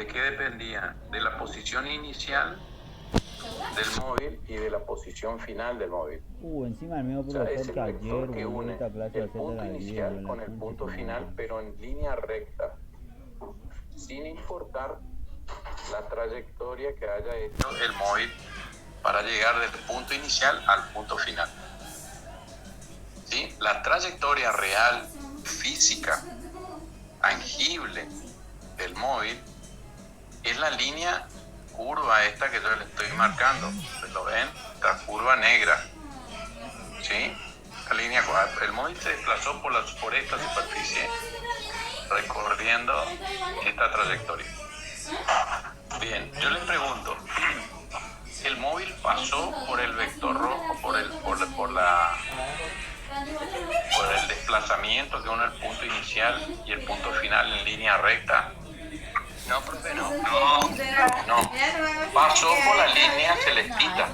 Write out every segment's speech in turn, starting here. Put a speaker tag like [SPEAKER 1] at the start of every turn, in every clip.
[SPEAKER 1] ¿De qué dependía? De la posición inicial del móvil y de la posición final del móvil.
[SPEAKER 2] Encima el mismo
[SPEAKER 1] O sea, es
[SPEAKER 2] profesor
[SPEAKER 1] el
[SPEAKER 2] que ayer,
[SPEAKER 1] vector que
[SPEAKER 2] boludo,
[SPEAKER 1] une
[SPEAKER 2] esta clase va
[SPEAKER 1] el
[SPEAKER 2] a ser de
[SPEAKER 1] punto
[SPEAKER 2] la 10,
[SPEAKER 1] inicial
[SPEAKER 2] boludo, la
[SPEAKER 1] con el
[SPEAKER 2] concha de
[SPEAKER 1] punto
[SPEAKER 2] tu
[SPEAKER 1] final,
[SPEAKER 2] madre.
[SPEAKER 1] pero en línea recta, sin importar la trayectoria que haya hecho el móvil para llegar del punto inicial al punto final. ¿Sí? La trayectoria real, física, tangible del móvil es la línea curva esta que yo le estoy marcando. ¿Lo ven? La curva negra. ¿Sí? La línea 4. El móvil se desplazó por esta superficie recorriendo esta trayectoria. Bien, yo les pregunto, ¿el móvil pasó por el vector rojo, por el desplazamiento que une el punto inicial y el punto final en línea recta? No, profe, no. No. Pasó por la línea celestita.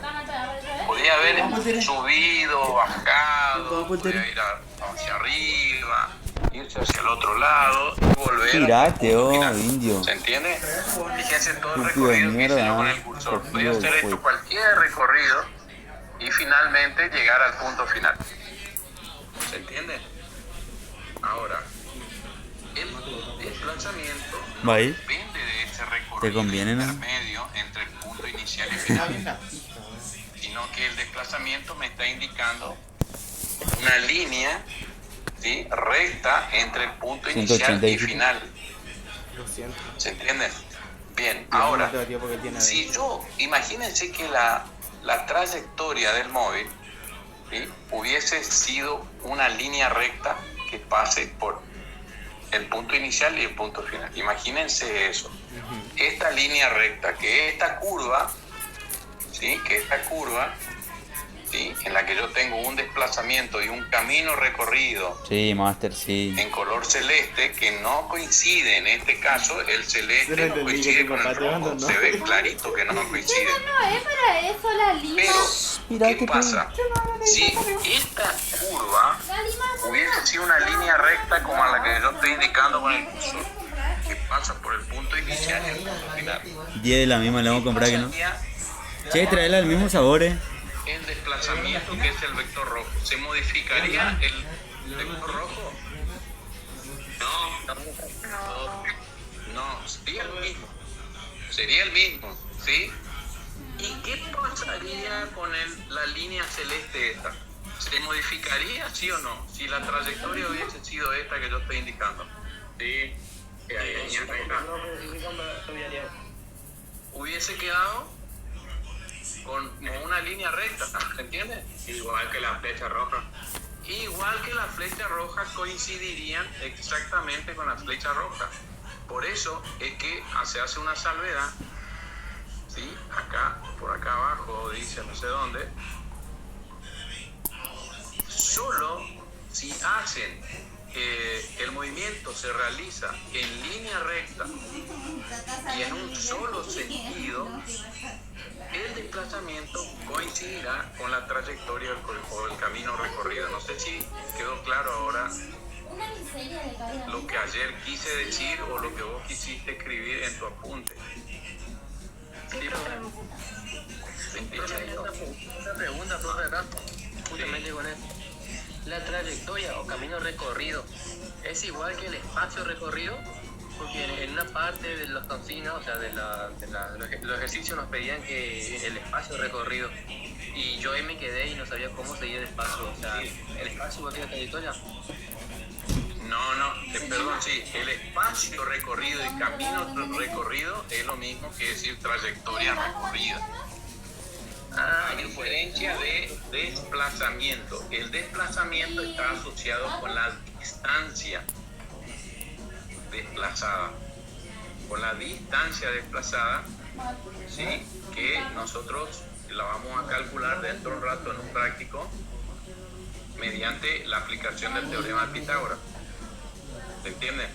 [SPEAKER 1] Podía haber subido, bajado, podía ir hacia arriba, irse hacia el otro lado y volver.
[SPEAKER 2] Girate, indio.
[SPEAKER 1] ¿Se entiende? Fíjense todo el
[SPEAKER 2] Estúpido de
[SPEAKER 1] recorrido que hice yo con
[SPEAKER 2] mierda.
[SPEAKER 1] el cursor. Podía hacer esto cualquier recorrido y finalmente llegar al punto final. ¿Se entiende? Ahora, el desplazamiento depende de ese recorrido intermedio entre el punto inicial y final, sino que el desplazamiento me está indicando una línea, ¿sí?, recta entre el punto inicial y final. ¿Se entiende? Bien, ahora, si yo, imagínense que la trayectoria del móvil, ¿sí?, hubiese sido una línea recta que pase por el punto inicial y el punto final. Imagínense eso. Esta línea recta, que esta curva, ¿sí?, ¿sí?, en la que yo tengo un desplazamiento y un camino recorrido,
[SPEAKER 2] sí, Master, sí,
[SPEAKER 1] en color celeste, que no coincide. En este caso el celeste no coincide con el rojo, ¿no? Se ve clarito que no coincide.
[SPEAKER 3] No es para eso la lima.
[SPEAKER 1] Pero, ¿qué pasa? Si esta curva hubiese sido una línea recta como la que yo estoy indicando con el cursor, que pasa por el punto inicial y el punto final,
[SPEAKER 2] 10 de la misma le vamos a comprar, que no. Che, traela del mismo sabor,
[SPEAKER 1] el desplazamiento, que es el vector rojo, ¿se modificaría el vector rojo? No, sería el mismo, ¿sí? ¿Y qué pasaría con la línea celeste esta? ¿Se modificaría, sí o no? Si la trayectoria hubiese sido esta que yo estoy indicando. Sí, hubiese quedado con una línea recta, ¿se entiende? Igual que la flecha roja. Igual que la flecha roja, coincidirían exactamente con la flecha roja. Por eso es que se hace una salvedad, ¿sí? Acá, por acá abajo, dice no sé dónde. Solo si hacen el movimiento se realiza en línea recta y en un solo sentido, el desplazamiento coincidirá con la trayectoria o el camino recorrido. No sé si quedó claro ahora lo que ayer quise decir o lo que vos quisiste escribir en tu apunte.
[SPEAKER 4] Una pregunta, profe, acá, justamente con esto. ¿La trayectoria o camino recorrido es igual que el espacio recorrido? Porque en una parte de los consignas, o sea, los ejercicios nos pedían que el espacio recorrido. Y yo ahí me quedé y no sabía cómo seguir el espacio. O sea, ¿el espacio igual que la trayectoria?
[SPEAKER 1] No, perdón, sí. El espacio recorrido y camino recorrido es lo mismo que decir trayectoria recorrida. A diferencia de desplazamiento, el desplazamiento está asociado con la distancia desplazada. Con la distancia desplazada, ¿sí?, que nosotros la vamos a calcular dentro de un rato en un práctico mediante la aplicación del teorema de Pitágoras. ¿Se entiende?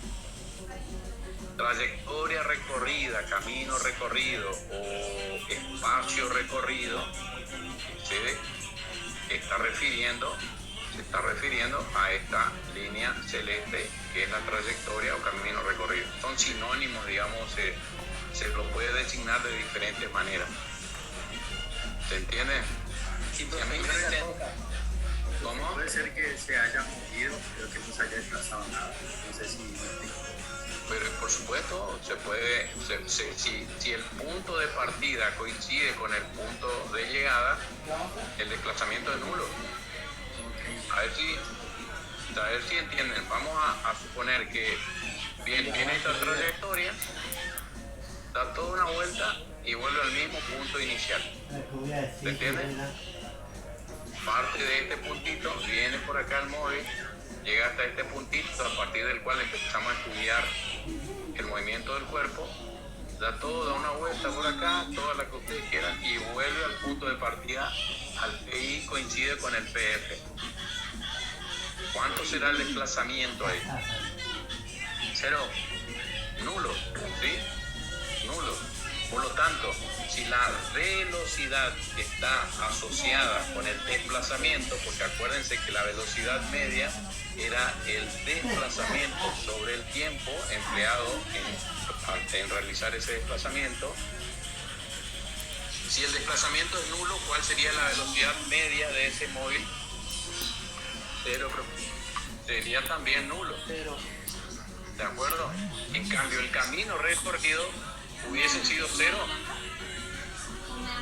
[SPEAKER 1] Trayectoria recorrida, camino recorrido o espacio recorrido se está refiriendo a esta línea celeste que es la trayectoria o camino recorrido. Son sinónimos, digamos, se lo puede designar de diferentes maneras. ¿Se entiende?
[SPEAKER 4] Sí,
[SPEAKER 1] Si a mí me dicen, ¿cómo?
[SPEAKER 5] Puede ser que se haya movido, pero que no se haya desplazado nada. No sé si...
[SPEAKER 1] Pero por supuesto, se puede, si el punto de partida coincide con el punto de llegada, el desplazamiento es nulo. A ver si entienden. Vamos a suponer que viene esta trayectoria, da toda una vuelta y vuelve al mismo punto inicial. ¿Se entiende? Parte de este puntito, viene por acá el móvil, llega hasta este puntito a partir del cual empezamos a estudiar el movimiento del cuerpo, da todo, da una vuelta por acá, toda la que ustedes quieran, y vuelve al punto de partida, al PI coincide con el PF. ¿Cuánto será el desplazamiento ahí? 0, nulo, ¿sí? Nulo. Por lo tanto, si la velocidad está asociada con el desplazamiento, porque acuérdense que la velocidad media era el desplazamiento sobre el tiempo empleado en realizar ese desplazamiento. Si el desplazamiento es nulo, ¿cuál sería la velocidad media de ese móvil? 0, sería también nulo. ¿De acuerdo? En cambio, el camino recorrido hubiese sido 0.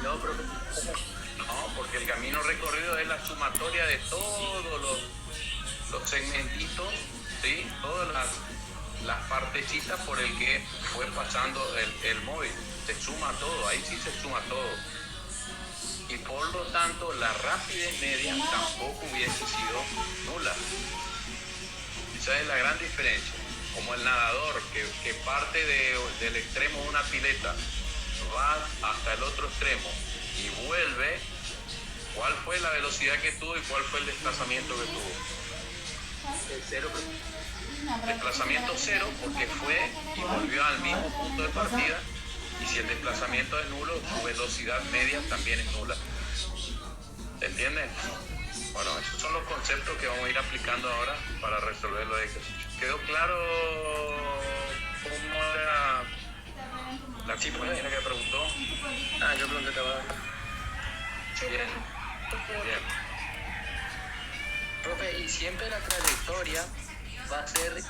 [SPEAKER 4] No, profe.
[SPEAKER 1] No, porque el camino recorrido es la sumatoria de todos los segmentitos, ¿sí? Todas las partecitas por el que fue pasando el móvil. Se suma todo, ahí sí se suma todo. Y por lo tanto, la rapidez media tampoco hubiese sido nula. Esa es la gran diferencia. Como el nadador que parte del extremo de una pileta, va hasta el otro extremo y vuelve, ¿cuál fue la velocidad que tuvo y cuál fue el desplazamiento que tuvo?
[SPEAKER 4] El 0,
[SPEAKER 1] Desplazamiento 0 porque fue y volvió al mismo punto de partida, y si el desplazamiento es nulo, su velocidad media también es nula. ¿Se entiende? Bueno, esos son los conceptos que vamos a ir aplicando ahora para resolver los ejercicios. ¿Quedó claro cómo era la compañera que preguntó?
[SPEAKER 4] yo pregunté trabajo.
[SPEAKER 1] Bien. Bien.
[SPEAKER 4] Profe, y siempre la trayectoria va a ser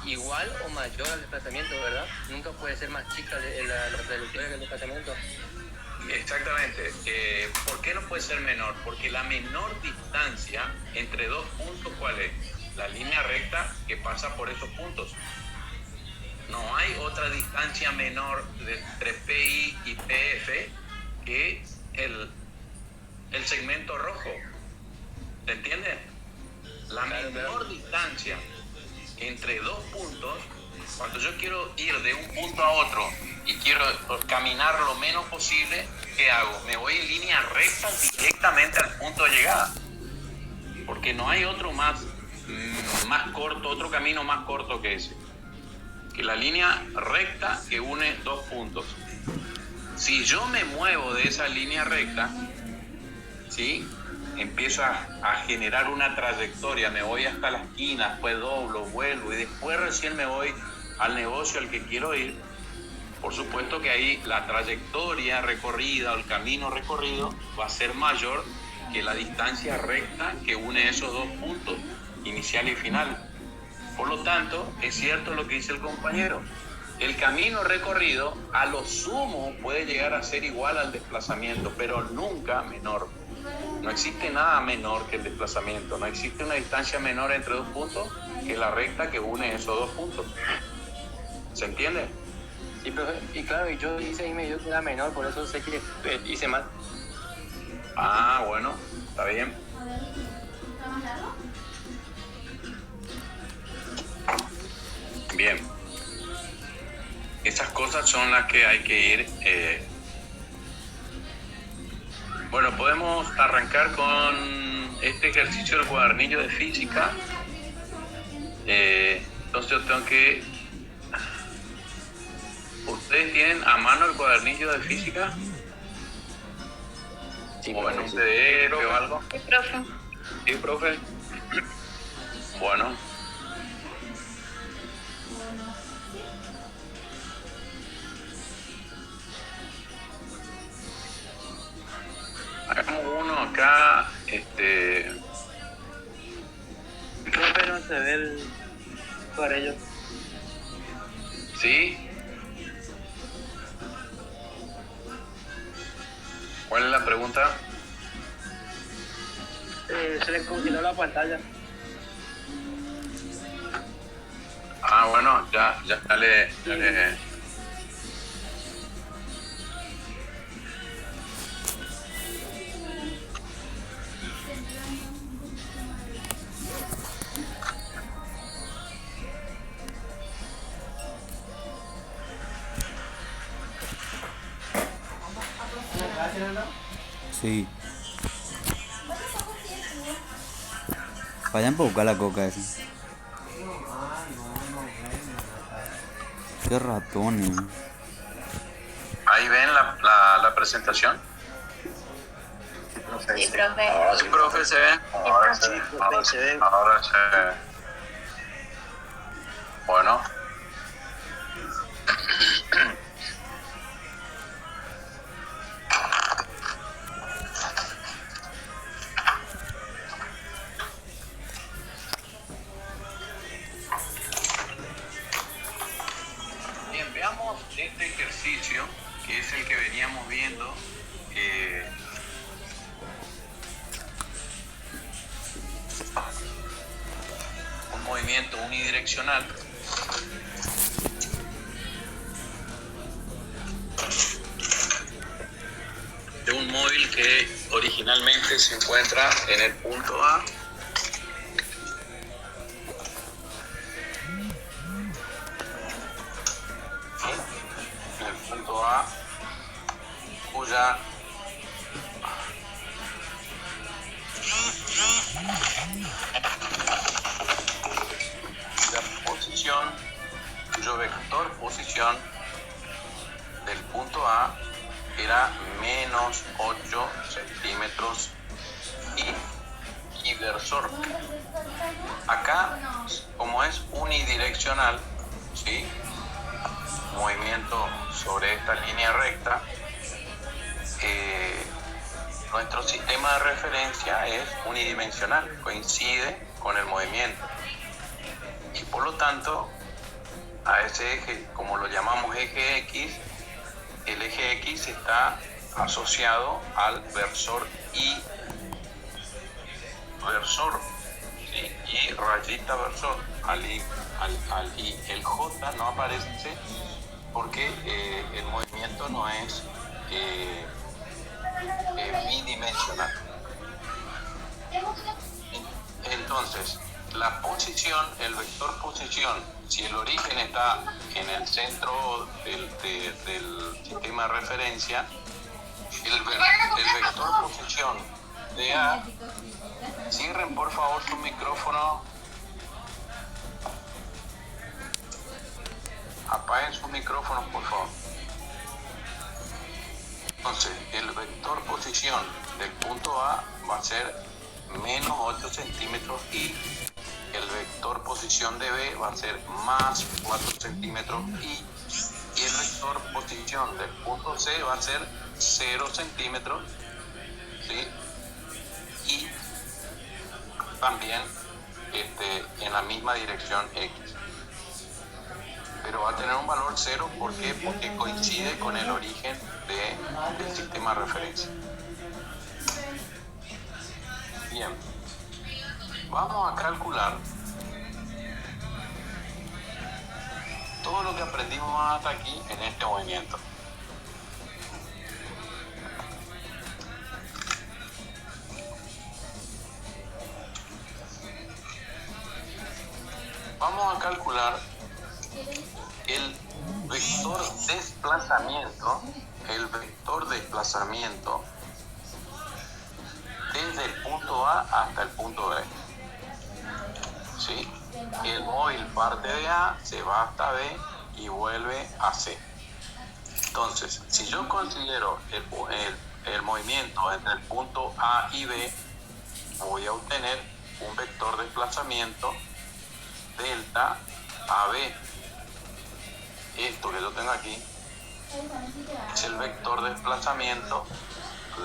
[SPEAKER 4] igual o mayor al desplazamiento, ¿verdad? Nunca puede ser más chica la trayectoria que el desplazamiento.
[SPEAKER 1] Exactamente. ¿Por qué no puede ser menor? Porque la menor distancia entre dos puntos, ¿cuál es? La línea recta que pasa por esos puntos. No hay otra distancia menor entre PI y PF que el segmento rojo. ¿Se entiende? La menor distancia entre dos puntos, cuando yo quiero ir de un punto a otro y quiero caminar lo menos posible, ¿qué hago? Me voy en línea recta directamente al punto de llegada. Porque no hay otro más corto, otro camino más corto que ese. Que la línea recta que une dos puntos. Si yo me muevo de esa línea recta, ¿sí? Empiezo a generar una trayectoria, me voy hasta la esquina, después doblo, vuelvo y después recién me voy al negocio al que quiero ir. Por supuesto que ahí la trayectoria recorrida o el camino recorrido va a ser mayor que la distancia recta que une esos dos puntos, inicial y final. Por lo tanto, es cierto lo que dice el compañero. El camino recorrido a lo sumo puede llegar a ser igual al desplazamiento, pero nunca menor. No existe nada menor que el desplazamiento. No existe una distancia menor entre dos puntos que la recta que une esos dos puntos. ¿Se entiende?
[SPEAKER 4] Sí, profe. Y claro, yo hice ahí medio que era menor, por eso sé que hice mal.
[SPEAKER 1] Ah, bueno, está bien. Bien. Esas cosas son las que hay que ir. Bueno, podemos arrancar con este ejercicio del cuadernillo de física. Entonces yo tengo que... ¿Ustedes tienen a mano el cuadernillo de física?
[SPEAKER 4] Sí,
[SPEAKER 1] ¿O en un PDF o algo?
[SPEAKER 3] Sí, profe.
[SPEAKER 1] Sí, profe. Bueno.
[SPEAKER 4] se ve por ellos.
[SPEAKER 1] ¿Sí? ¿Cuál es la pregunta?
[SPEAKER 4] Se le congeló la pantalla.
[SPEAKER 1] Ah, bueno, ya le...
[SPEAKER 2] Sí. Vayan por buscar la coca esa. Qué ratones.
[SPEAKER 1] Ahí ven la presentación.
[SPEAKER 3] Sí, profe.
[SPEAKER 1] Sí, profe, se ve. Ahora se ve. Bueno. Bien, veamos este ejercicio, que es el que veníamos viendo. Un movimiento unidireccional. De un móvil que originalmente se encuentra en el punto A. En el punto A, cuya posición, cuyo vector posición del punto A era menos 8 centímetros y versor. Acá, como es unidireccional, ¿sí? Movimiento sobre esta línea recta, nuestro sistema de referencia es unidimensional, coincide con el movimiento. Y por lo tanto, a ese eje, como lo llamamos eje X, el eje X está asociado al versor y versor, ¿sí? Y rayita versor, al y. El J no aparece porque el movimiento no es bidimensional. Entonces, la posición, el vector posición, si el origen está en el centro del sistema de referencia, el vector posición de A, cierren por favor su micrófono, apaguen sus micrófonos por favor. Entonces, el vector posición del punto A va a ser menos 8 centímetros y el vector posición de B va a ser más 4 centímetros y el vector posición del punto C va a ser 0 centímetros, ¿sí? Y también en la misma dirección X. Pero va a tener un valor 0, ¿por qué? Porque coincide con el origen del sistema de referencia. Bien, vamos a calcular todo lo que aprendimos hasta aquí en este movimiento. Vamos a calcular el vector desplazamiento desde el punto A hasta el punto B. ¿Sí? El móvil parte de A, se va hasta B y vuelve a C. Entonces, si yo considero el movimiento entre el punto A y B, voy a obtener un vector desplazamiento delta AB. Esto que yo tengo aquí es el vector desplazamiento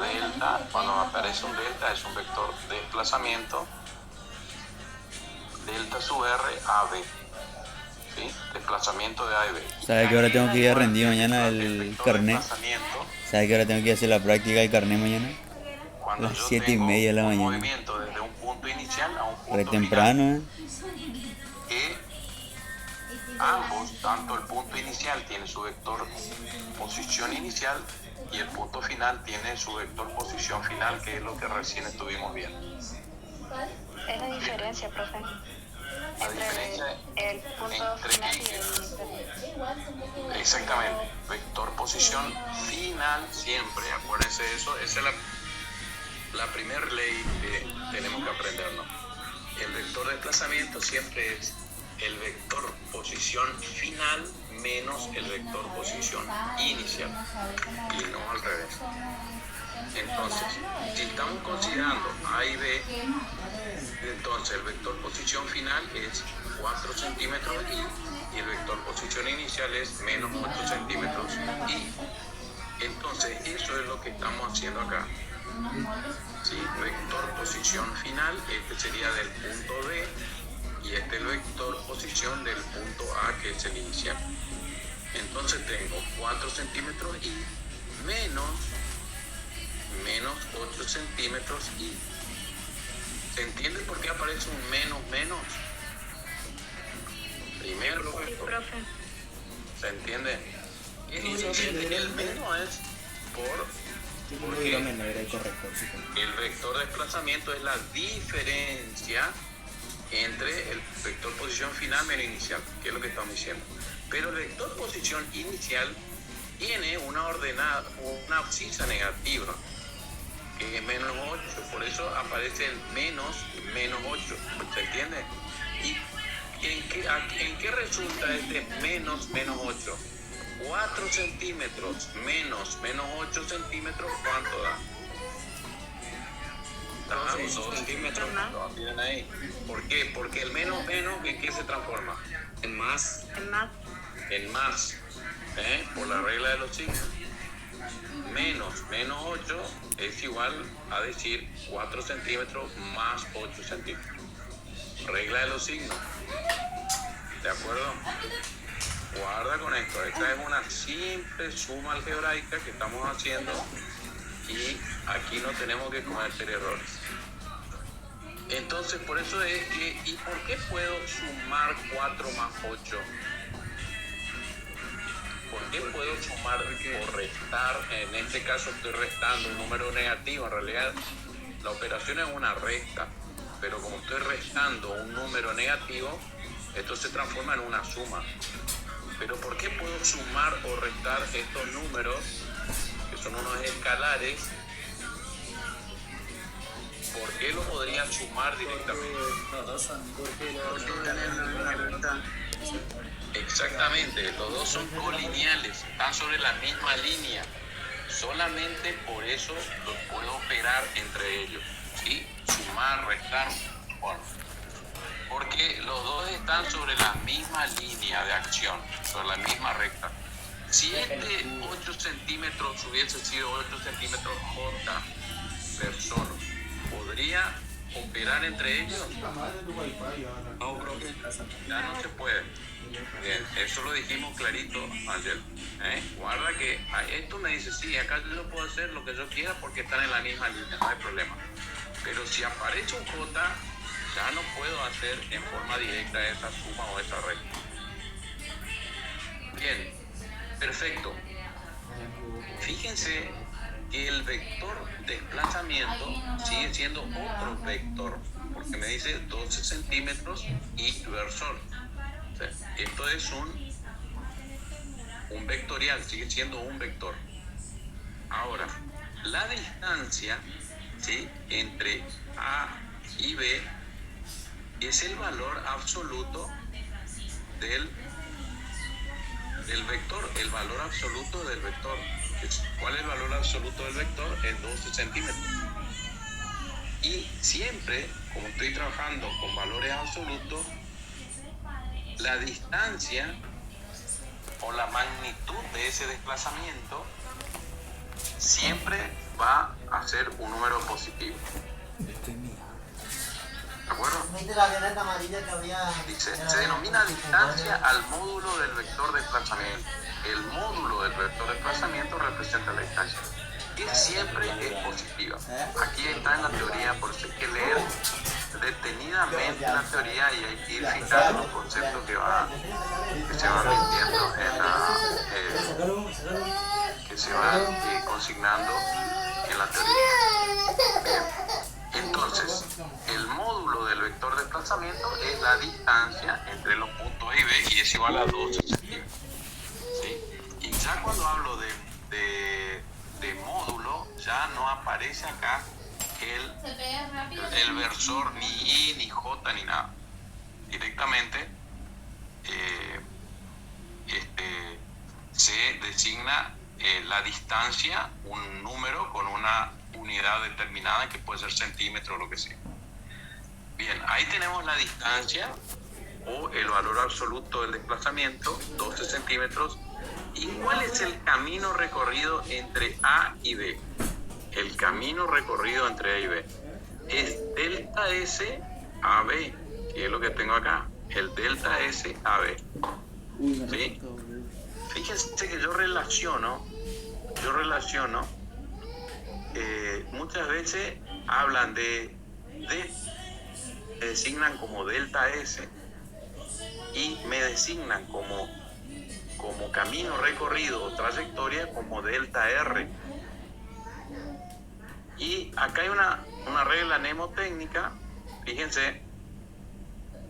[SPEAKER 1] delta. Cuando me aparece un delta es un vector desplazamiento delta sub R a B. ¿Sí? Desplazamiento de A y B.
[SPEAKER 2] ¿Sabe que ahora tengo que ir a rendir mañana el carnet? ¿Sabe que ahora tengo que hacer la práctica del carnet mañana?
[SPEAKER 1] Cuando
[SPEAKER 2] Las
[SPEAKER 1] yo
[SPEAKER 2] 7:30 de la
[SPEAKER 1] tengo un
[SPEAKER 2] mañana.
[SPEAKER 1] movimiento desde un punto inicial a un punto
[SPEAKER 2] Re
[SPEAKER 1] final,
[SPEAKER 2] temprano,
[SPEAKER 1] que ambos, tanto el punto inicial tiene su vector posición inicial y el punto final tiene su vector posición final, que es lo que recién estuvimos viendo.
[SPEAKER 6] Es la diferencia, profe.
[SPEAKER 1] La diferencia
[SPEAKER 6] El punto
[SPEAKER 1] entre
[SPEAKER 6] final y el...
[SPEAKER 1] exactamente, vector posición final siempre, acuérdense de eso, esa es la primera ley que tenemos que aprendernos. El vector de desplazamiento siempre es el vector posición final menos el vector posición inicial y no al revés. Entonces, si estamos considerando A y B, entonces el vector posición final es 4 centímetros y el vector posición inicial es menos 8 centímetros y. Entonces, eso es lo que estamos haciendo acá. ¿Sí? Vector posición final, este sería del punto B y este es el vector posición del punto A, que es el inicial. Entonces tengo 4 centímetros y menos 8 centímetros y. ¿Se entiende por qué aparece un menos? Primero,
[SPEAKER 6] Sí, profe.
[SPEAKER 1] ¿se entiende? El menos es porque el vector de desplazamiento es la diferencia entre el vector posición final menos inicial, que es lo que estamos diciendo. Pero el vector posición inicial tiene una abscisa negativa, que es menos 8, por eso aparece el menos 8, ¿se entiende? ¿Y en qué resulta este menos 8? 4 centímetros menos 8 centímetros, ¿cuánto da? Da 2 centímetros. Miren ahí. ¿Por qué? Porque el menos, ¿en qué se transforma? En más. En más. Por la regla de los signos. Menos 8 es igual a decir 4 centímetros más 8 centímetros. Regla de los signos. ¿De acuerdo? Guarda con esto. Esta es una simple suma algebraica que estamos haciendo y aquí no tenemos que cometer errores. Entonces, por eso es que, ¿y por qué puedo sumar 4 más 8? ¿Por qué puedo sumar o restar? En este caso estoy restando un número negativo. En realidad la operación es una resta, pero como estoy restando un número negativo, esto se transforma en una suma. Pero ¿por qué puedo sumar o restar estos números, que son unos escalares? ¿Por qué lo podría sumar directamente? Exactamente, los dos son colineales, están sobre la misma línea. Solamente por eso los puedo operar entre ellos. ¿Sí? Sumar, restar, bueno, porque los dos están sobre la misma línea de acción, sobre la misma recta. Si este 8 centímetros hubiese sido 8 centímetros J persona, ¿podría operar entre ellos? No, profe, ya no se puede. Bien, eso lo dijimos clarito ayer. Guarda que esto me dice, sí, acá yo lo puedo hacer lo que yo quiera porque están en la misma línea, no hay problema. Pero si aparece un J, ya no puedo hacer en forma directa esa suma o esa recta. Bien, perfecto. Fíjense que el vector desplazamiento sigue siendo otro vector, porque me dice 12 centímetros y versor. O sea, esto es un vectorial, sigue siendo un vector. Ahora, la distancia, ¿sí?, entre A y B es el valor absoluto del vector, el valor absoluto del vector. ¿Cuál es el valor absoluto del vector? Es 12 centímetros. Y siempre, como estoy trabajando con valores absolutos, la distancia o la magnitud de ese desplazamiento siempre va a ser un número positivo. ¿De acuerdo? Dice, se denomina distancia al módulo del vector de desplazamiento. El módulo del vector de desplazamiento representa la distancia, que siempre es positiva. Aquí está en la teoría, por eso hay que leer detenidamente la teoría y hay que ir fijando los conceptos que se van metiendo que se van consignando en la teoría. Bien. Entonces, el módulo del vector de desplazamiento es la distancia entre los puntos A y B y es igual a 12 centímetros. ¿Sí? Y ya cuando hablo de módulo, ya no aparece acá el versor ni I, ni J, ni nada. Directamente se designa la distancia, un número con una unidad determinada que puede ser centímetro o lo que sea. Bien, ahí tenemos la distancia o el valor absoluto del desplazamiento, 12 centímetros. ¿Y cuál es el camino recorrido entre A y B? El camino recorrido entre A y B es delta S a B, que es lo que tengo acá, el delta S a B. ¿Sí? Fíjense que yo relaciono, muchas veces hablan me designan como delta S y me designan como camino recorrido o trayectoria como delta R. Y acá hay una regla mnemotécnica, fíjense,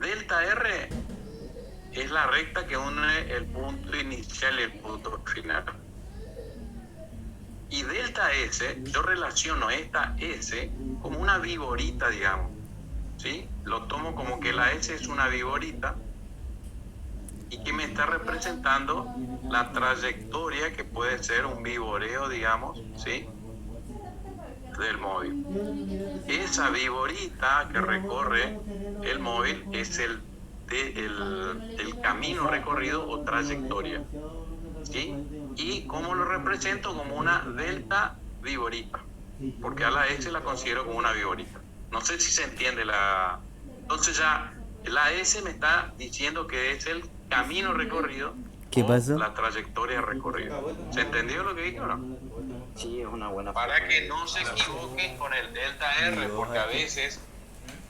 [SPEAKER 1] delta R es la recta que une el punto inicial y el punto final. Y delta S, yo relaciono esta S como una viborita, digamos, ¿sí? Lo tomo como que la S es una viborita y que me está representando la trayectoria que puede ser un viboreo, digamos, ¿sí? Del móvil. Esa viborita que recorre el móvil es el camino recorrido o trayectoria, ¿sí? Y ¿cómo lo represento? Como una delta viborita, porque a la S la considero como una viborita. No sé si se entiende entonces ya la S me está diciendo que es el camino recorrido.
[SPEAKER 2] ¿Qué pasó?
[SPEAKER 1] La trayectoria recorrida. ¿Se entendió lo que dije o no?
[SPEAKER 7] Sí, es una buena
[SPEAKER 1] Para que no se equivoquen con el delta R, porque a veces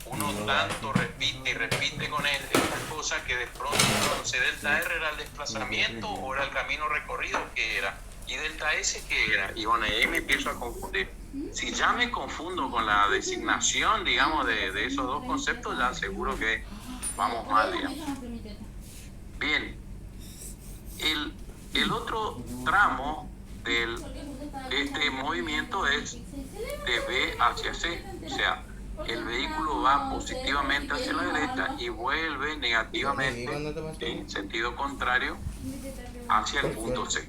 [SPEAKER 1] uno tanto repite y repite con estas cosas que de pronto no sé, delta R era el desplazamiento o era el camino recorrido, ¿qué era? Y delta S, ¿qué era? Y bueno, ahí me empiezo a confundir. Si ya me confundo con la designación, digamos, de esos dos conceptos, ya seguro que vamos mal, digamos. Bien, el otro tramo de este movimiento es de B hacia C, o sea, el vehículo va positivamente hacia la derecha y vuelve negativamente en sentido contrario hacia el punto C.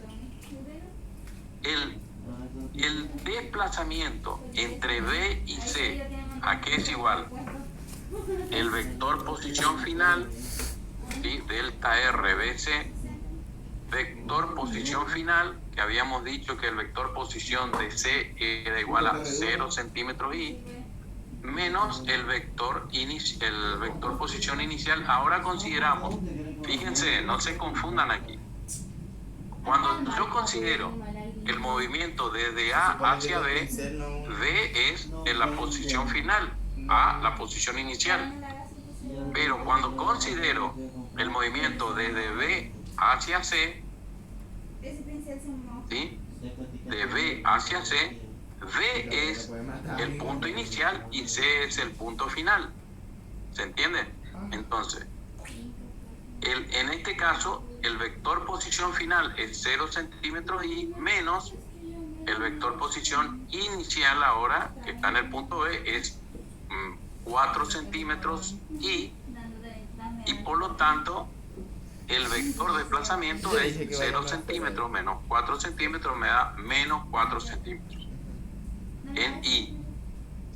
[SPEAKER 1] El desplazamiento entre B y C, ¿a qué es igual? El vector posición final, ¿sí? Delta RBC, vector posición final, que habíamos dicho que el vector posición de C era igual a 0 centímetros y menos el vector posición inicial. Ahora consideramos, fíjense, no se confundan aquí. Cuando yo considero el movimiento desde A hacia B, B es en la posición final, A la posición inicial. Pero cuando considero el movimiento desde B hacia C, ¿sí? De B hacia C, B es el punto inicial y C es el punto final. ¿Se entiende? Entonces, en este caso, el vector posición final es 0 centímetros y menos el vector posición inicial ahora, que está en el punto B, es 4 centímetros y por lo tanto, el vector de desplazamiento es 0 centímetros menos 4 centímetros me da menos 4 centímetros en I.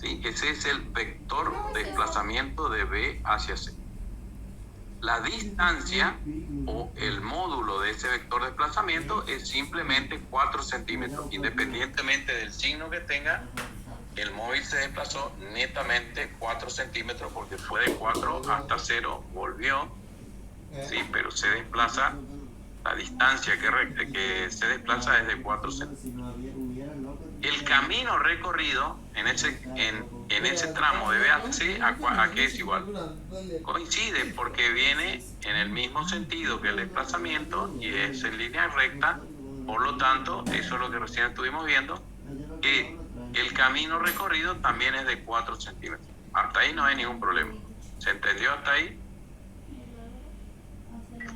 [SPEAKER 1] ¿Sí? Ese es el vector de desplazamiento de B hacia C. La distancia o el módulo de ese vector de desplazamiento es simplemente 4 centímetros, independientemente del signo que tenga, el móvil se desplazó netamente 4 centímetros porque fue de 4 hasta 0, volvió, sí, pero se desplaza, la distancia que se desplaza es de 4 centímetros. El camino recorrido en ese tramo de B a C, ¿a qué es igual? Coincide porque viene en el mismo sentido que el desplazamiento y es en línea recta, por lo tanto, eso es lo que recién estuvimos viendo, que el camino recorrido también es de 4 centímetros. Hasta ahí no hay ningún problema. ¿Se entendió hasta ahí?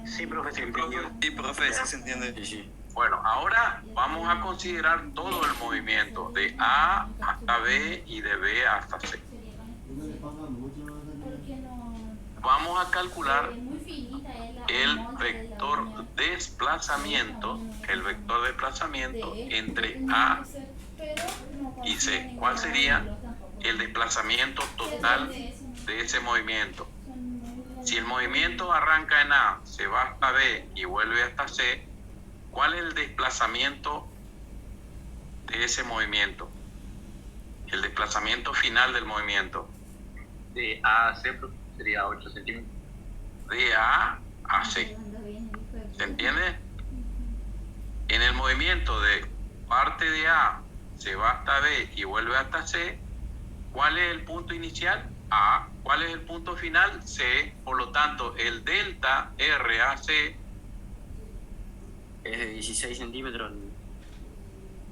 [SPEAKER 5] Sí, profe, se entendió.
[SPEAKER 7] Sí, profe, sí se entiende.
[SPEAKER 5] Sí.
[SPEAKER 1] Bueno, ahora vamos a considerar todo el movimiento de A hasta B y de B hasta C. Vamos a calcular el vector desplazamiento entre A y C. ¿Cuál sería el desplazamiento total de ese movimiento? Si el movimiento arranca en A, se va hasta B y vuelve hasta C, ¿cuál es el desplazamiento de ese movimiento? El desplazamiento final del movimiento.
[SPEAKER 5] De A a C sería 8 centímetros.
[SPEAKER 1] De A a C. ¿Se entiende? En el movimiento de parte de A se va hasta B y vuelve hasta C, ¿cuál es el punto inicial? A. ¿Cuál es el punto final? C. Por lo tanto, el delta RAC
[SPEAKER 5] Es de 16 centímetros el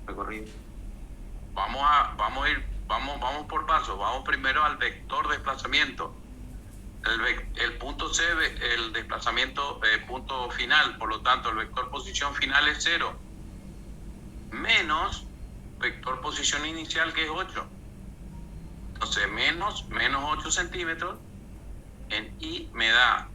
[SPEAKER 5] recorrido.
[SPEAKER 1] Vamos por pasos. Vamos primero al vector desplazamiento. El punto C, el desplazamiento punto final, por lo tanto el vector posición final es 0, menos vector posición inicial que es 8. Entonces menos 8 centímetros en I me da,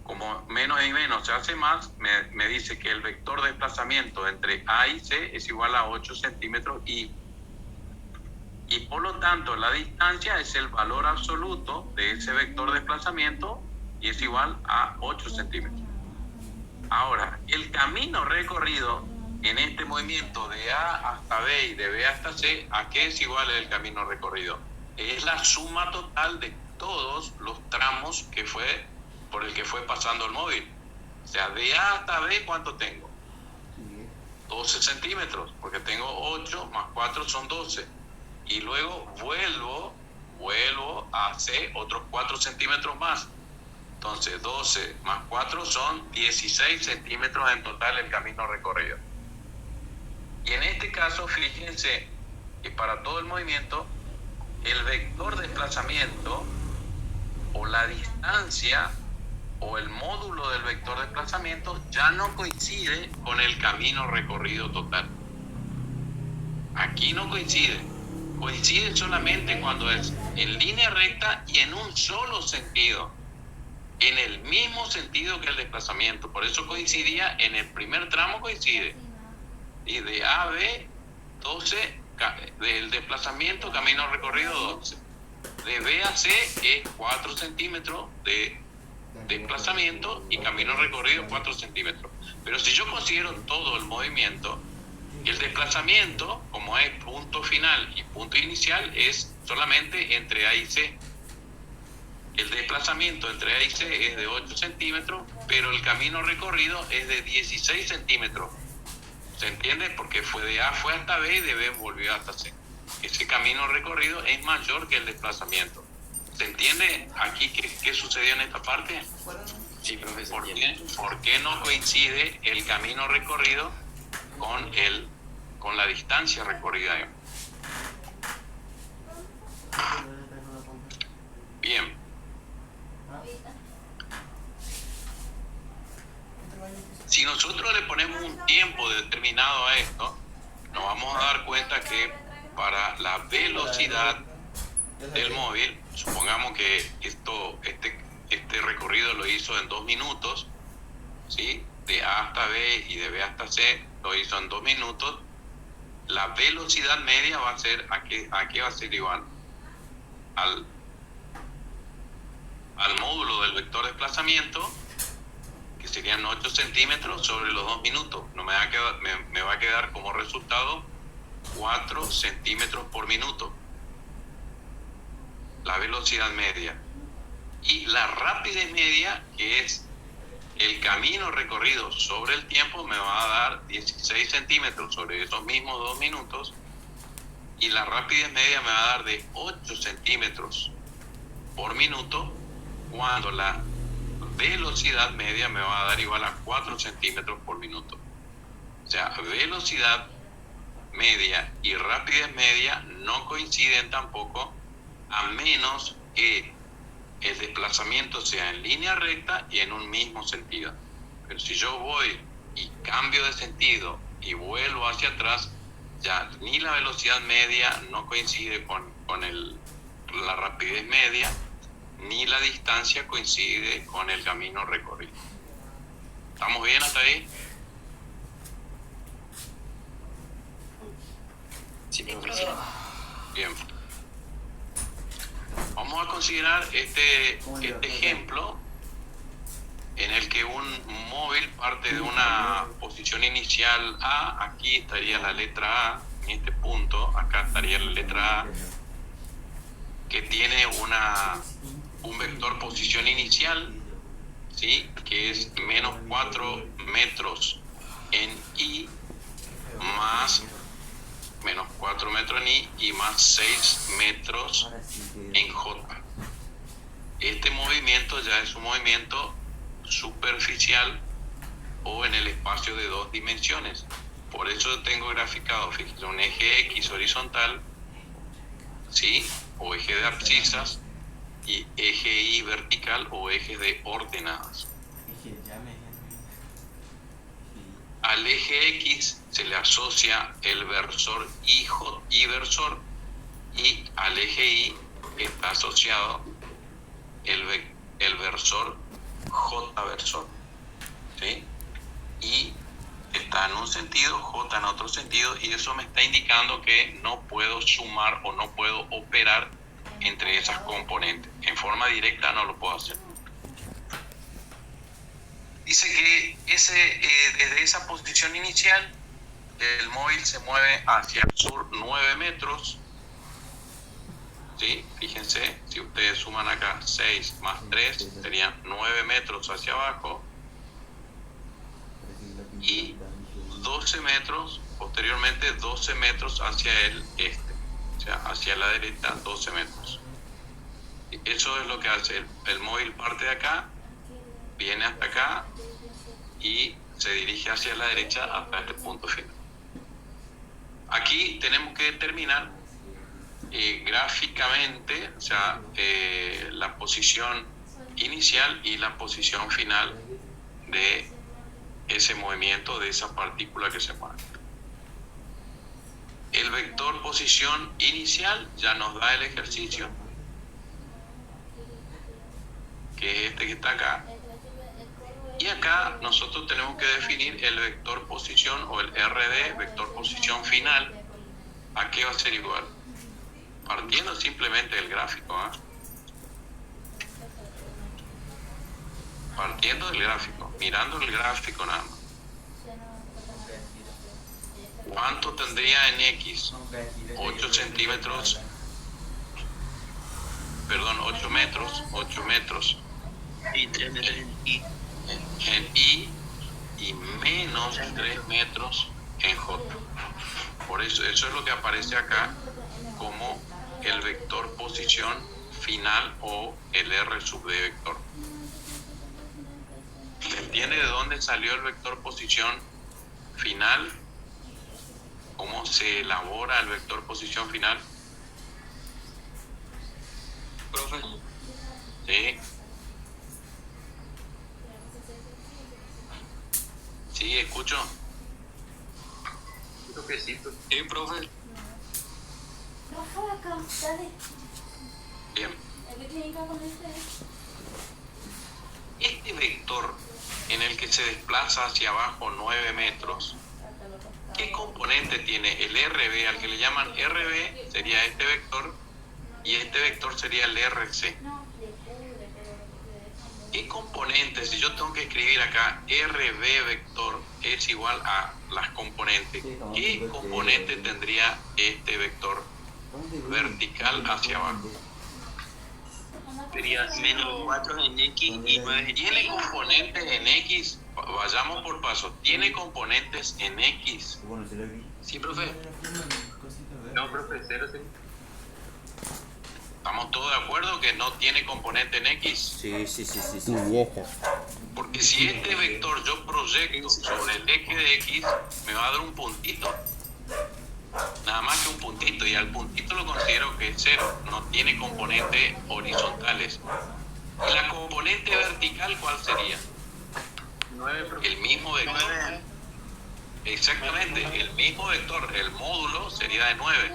[SPEAKER 1] como menos y menos se hace más, me dice que el vector desplazamiento entre A y C es igual a 8 centímetros y por lo tanto la distancia es el valor absoluto de ese vector desplazamiento y es igual a 8 centímetros. Ahora, el camino recorrido en este movimiento de A hasta B y de B hasta C, ¿a qué es igual el camino recorrido? Es la suma total de todos los tramos por el que fue pasando el móvil. O sea, de A hasta B, ¿cuánto tengo? 12 centímetros, porque tengo 8 más 4 son 12. Y luego vuelvo a C otros 4 centímetros más. Entonces 12 más 4 son 16 centímetros en total el camino recorrido. Y en este caso, fíjense que para todo el movimiento, el vector desplazamiento o la distancia o el módulo del vector desplazamiento ya no coincide con el camino recorrido total. Aquí no coincide. Coincide solamente cuando es en línea recta y en un solo sentido, en el mismo sentido que el desplazamiento. Por eso coincidía en el primer tramo, coincide. Y de A a B, 12, del desplazamiento, camino recorrido 12. De B a C es 4 centímetros de desplazamiento y camino recorrido 4 centímetros. Pero si yo considero todo el movimiento, el desplazamiento, como es punto final y punto inicial, es solamente entre A y C. El desplazamiento entre A y C es de 8 centímetros, pero el camino recorrido es de 16 centímetros. ¿Se entiende? Porque de A fue hasta B y de B volvió hasta C. Ese camino recorrido es mayor que el desplazamiento. ¿Se entiende aquí qué sucedió en esta parte?
[SPEAKER 5] Sí, profesor.
[SPEAKER 1] ¿Por qué no coincide el camino recorrido con la distancia recorrida? Bien. Si nosotros le ponemos un tiempo determinado a esto, nos vamos a dar cuenta que para la velocidad del móvil, supongamos que este recorrido lo hizo en 2 minutos, ¿sí? De A hasta B y de B hasta C lo hizo en 2 minutos, la velocidad media va a ser, ¿a qué va a ser igual? Al módulo del vector desplazamiento, que serían 8 centímetros sobre los 2 minutos. Me va a quedar como resultado 4 centímetros por minuto. la velocidad media. Y la rapidez media, que es el camino recorrido sobre el tiempo, me va a dar 16 centímetros sobre esos mismos 2 minutos. Y la rapidez media me va a dar de 8 centímetros por minuto, cuando la velocidad media me va a dar igual a 4 centímetros por minuto. O sea, velocidad media y rapidez media no coinciden tampoco, a menos que el desplazamiento sea en línea recta y en un mismo sentido. Pero si yo voy y cambio de sentido y vuelvo hacia atrás, ya ni la velocidad media no coincide con la rapidez media, ni la distancia coincide con el camino recorrido. ¿Estamos bien hasta ahí?
[SPEAKER 4] Sí, profesor.
[SPEAKER 1] Bien. Vamos a considerar este ejemplo en el que un móvil parte de una posición inicial A. Aquí estaría la letra A, en este punto, acá estaría la letra A, que tiene un vector posición inicial, ¿sí?, que es menos 4 metros en I, más menos 4 metros en I y más 6 metros en J. Este movimiento ya es un movimiento superficial o en el espacio de 2 dimensiones. Por eso tengo graficado, fíjense, un eje X horizontal, ¿sí?, o eje de abscisas, y eje Y vertical o eje de ordenadas. Al eje X se le asocia el versor Y versor, y al eje Y está asociado el versor J versor, ¿sí? Y está en un sentido, J en otro sentido, y eso me está indicando que no puedo sumar o no puedo operar entre esas componentes. En forma directa no lo puedo hacer. Dice que desde esa posición inicial el móvil se mueve hacia el sur 9 metros. ¿Sí? Fíjense, si ustedes suman acá 6 más 3, serían 9 metros hacia abajo. Y 12 metros, posteriormente 12 metros hacia el este. O sea, hacia la derecha 12 metros. Eso es lo que hace. El móvil parte de acá, viene hasta acá y se dirige hacia la derecha hasta este punto final. Aquí tenemos que determinar gráficamente, o sea, la posición inicial y la posición final de ese movimiento, de esa partícula que se mueve. El vector posición inicial ya nos da el ejercicio, que es este que está acá. Y acá nosotros tenemos que definir el vector posición o el RD, vector posición final. ¿A qué va a ser igual? Partiendo simplemente del gráfico, ¿eh? Partiendo del gráfico, mirando el gráfico nada más. ¿Cuánto tendría en X? 8 centímetros, perdón, 8 metros
[SPEAKER 4] Y 3 metros en I.
[SPEAKER 1] en I y menos 3 metros en J. Por eso es lo que aparece acá como el vector posición final o el R sub D vector. ¿Se entiende de dónde salió el vector posición final? ¿Cómo se elabora el vector posición final?
[SPEAKER 4] Profe,
[SPEAKER 1] ¿Sí? ¿Sí? ¿Escucho?
[SPEAKER 5] Creo que sí, pues.
[SPEAKER 4] sí, profe.
[SPEAKER 3] No fue acá, dale.
[SPEAKER 1] Bien.
[SPEAKER 3] El que tiene que ir con este.
[SPEAKER 1] Este vector en el que se desplaza hacia abajo 9 metros, ¿qué componente tiene? El RB, al que le llaman RB, sería este vector, y este vector sería el RC. ¿Qué componente? Si yo tengo que escribir acá RB vector es igual a las componentes, ¿qué componente tendría este vector vertical hacia abajo?
[SPEAKER 5] Sería menos 4 en X y 9 en
[SPEAKER 1] Tiene
[SPEAKER 5] Y.
[SPEAKER 1] componentes en X, vayamos por paso, tiene componentes en X.
[SPEAKER 4] Sí, profe.
[SPEAKER 5] No, profe, 0, sí.
[SPEAKER 1] ¿Estamos todos de acuerdo que no tiene componente en X?
[SPEAKER 2] Tu vieja.
[SPEAKER 1] Porque si este vector yo proyecto sobre el eje de X, me va a dar un puntito. Nada más que un puntito, y al puntito lo considero que es 0, no tiene componentes horizontales. ¿Y la componente vertical cuál sería?
[SPEAKER 5] 9, profe.
[SPEAKER 1] El mismo vector.
[SPEAKER 5] 9.
[SPEAKER 1] Exactamente, el mismo vector, el módulo sería de 9.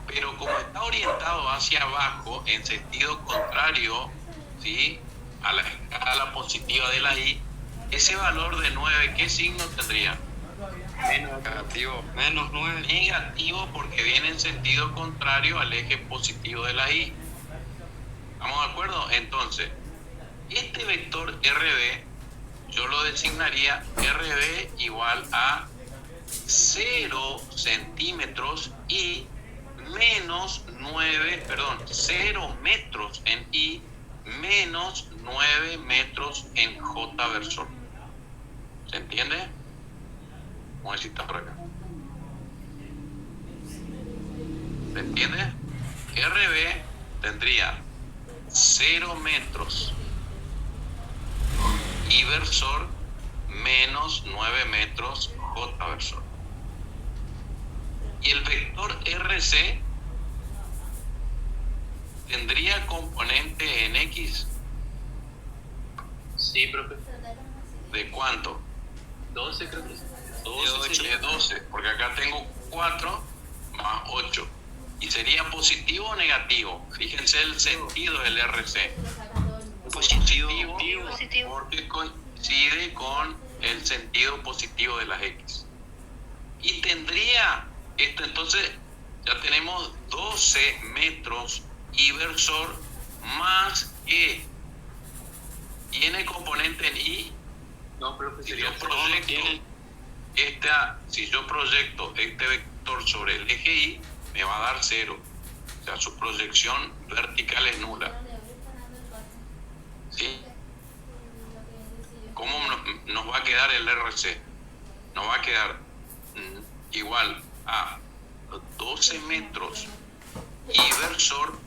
[SPEAKER 1] Pero como está orientado hacia abajo en sentido contrario, ¿sí?, a la escala positiva de la y, ese valor de 9, ¿qué signo tendría?
[SPEAKER 5] Negativo. Menos 9.
[SPEAKER 1] Negativo, porque viene en sentido contrario al eje positivo de la y. ¿Estamos de acuerdo? Entonces, este vector RB, yo lo designaría RB igual a 0 centímetros y menos 9, perdón, 0 metros en y menos 9 metros en J versor. ¿Se entiende? Vamos a ver si está por acá. ¿Se entiende? RB tendría 0 metros y versor menos 9 metros J versor. Y el vector RC tendría componente en X.
[SPEAKER 5] Sí, profe.
[SPEAKER 1] ¿De cuánto?
[SPEAKER 5] 12 creo que es.
[SPEAKER 1] 12 sería 12, porque acá tengo 4 más 8. ¿Y sería positivo o negativo? Fíjense el sentido del RC. Positivo,
[SPEAKER 6] Positivo.
[SPEAKER 1] porque coincide con el sentido positivo de las X. Y tendría esto, entonces ya tenemos 12 metros y versor más que tiene componente en Y.
[SPEAKER 5] No, profe,
[SPEAKER 1] Si
[SPEAKER 5] sería
[SPEAKER 1] yo proyecto si yo proyecto este vector sobre el eje Y, me va a dar 0. O sea, su proyección vertical es nula. ¿Sí? ¿Cómo nos va a quedar el RC? Nos va a quedar igual a 12 metros y versor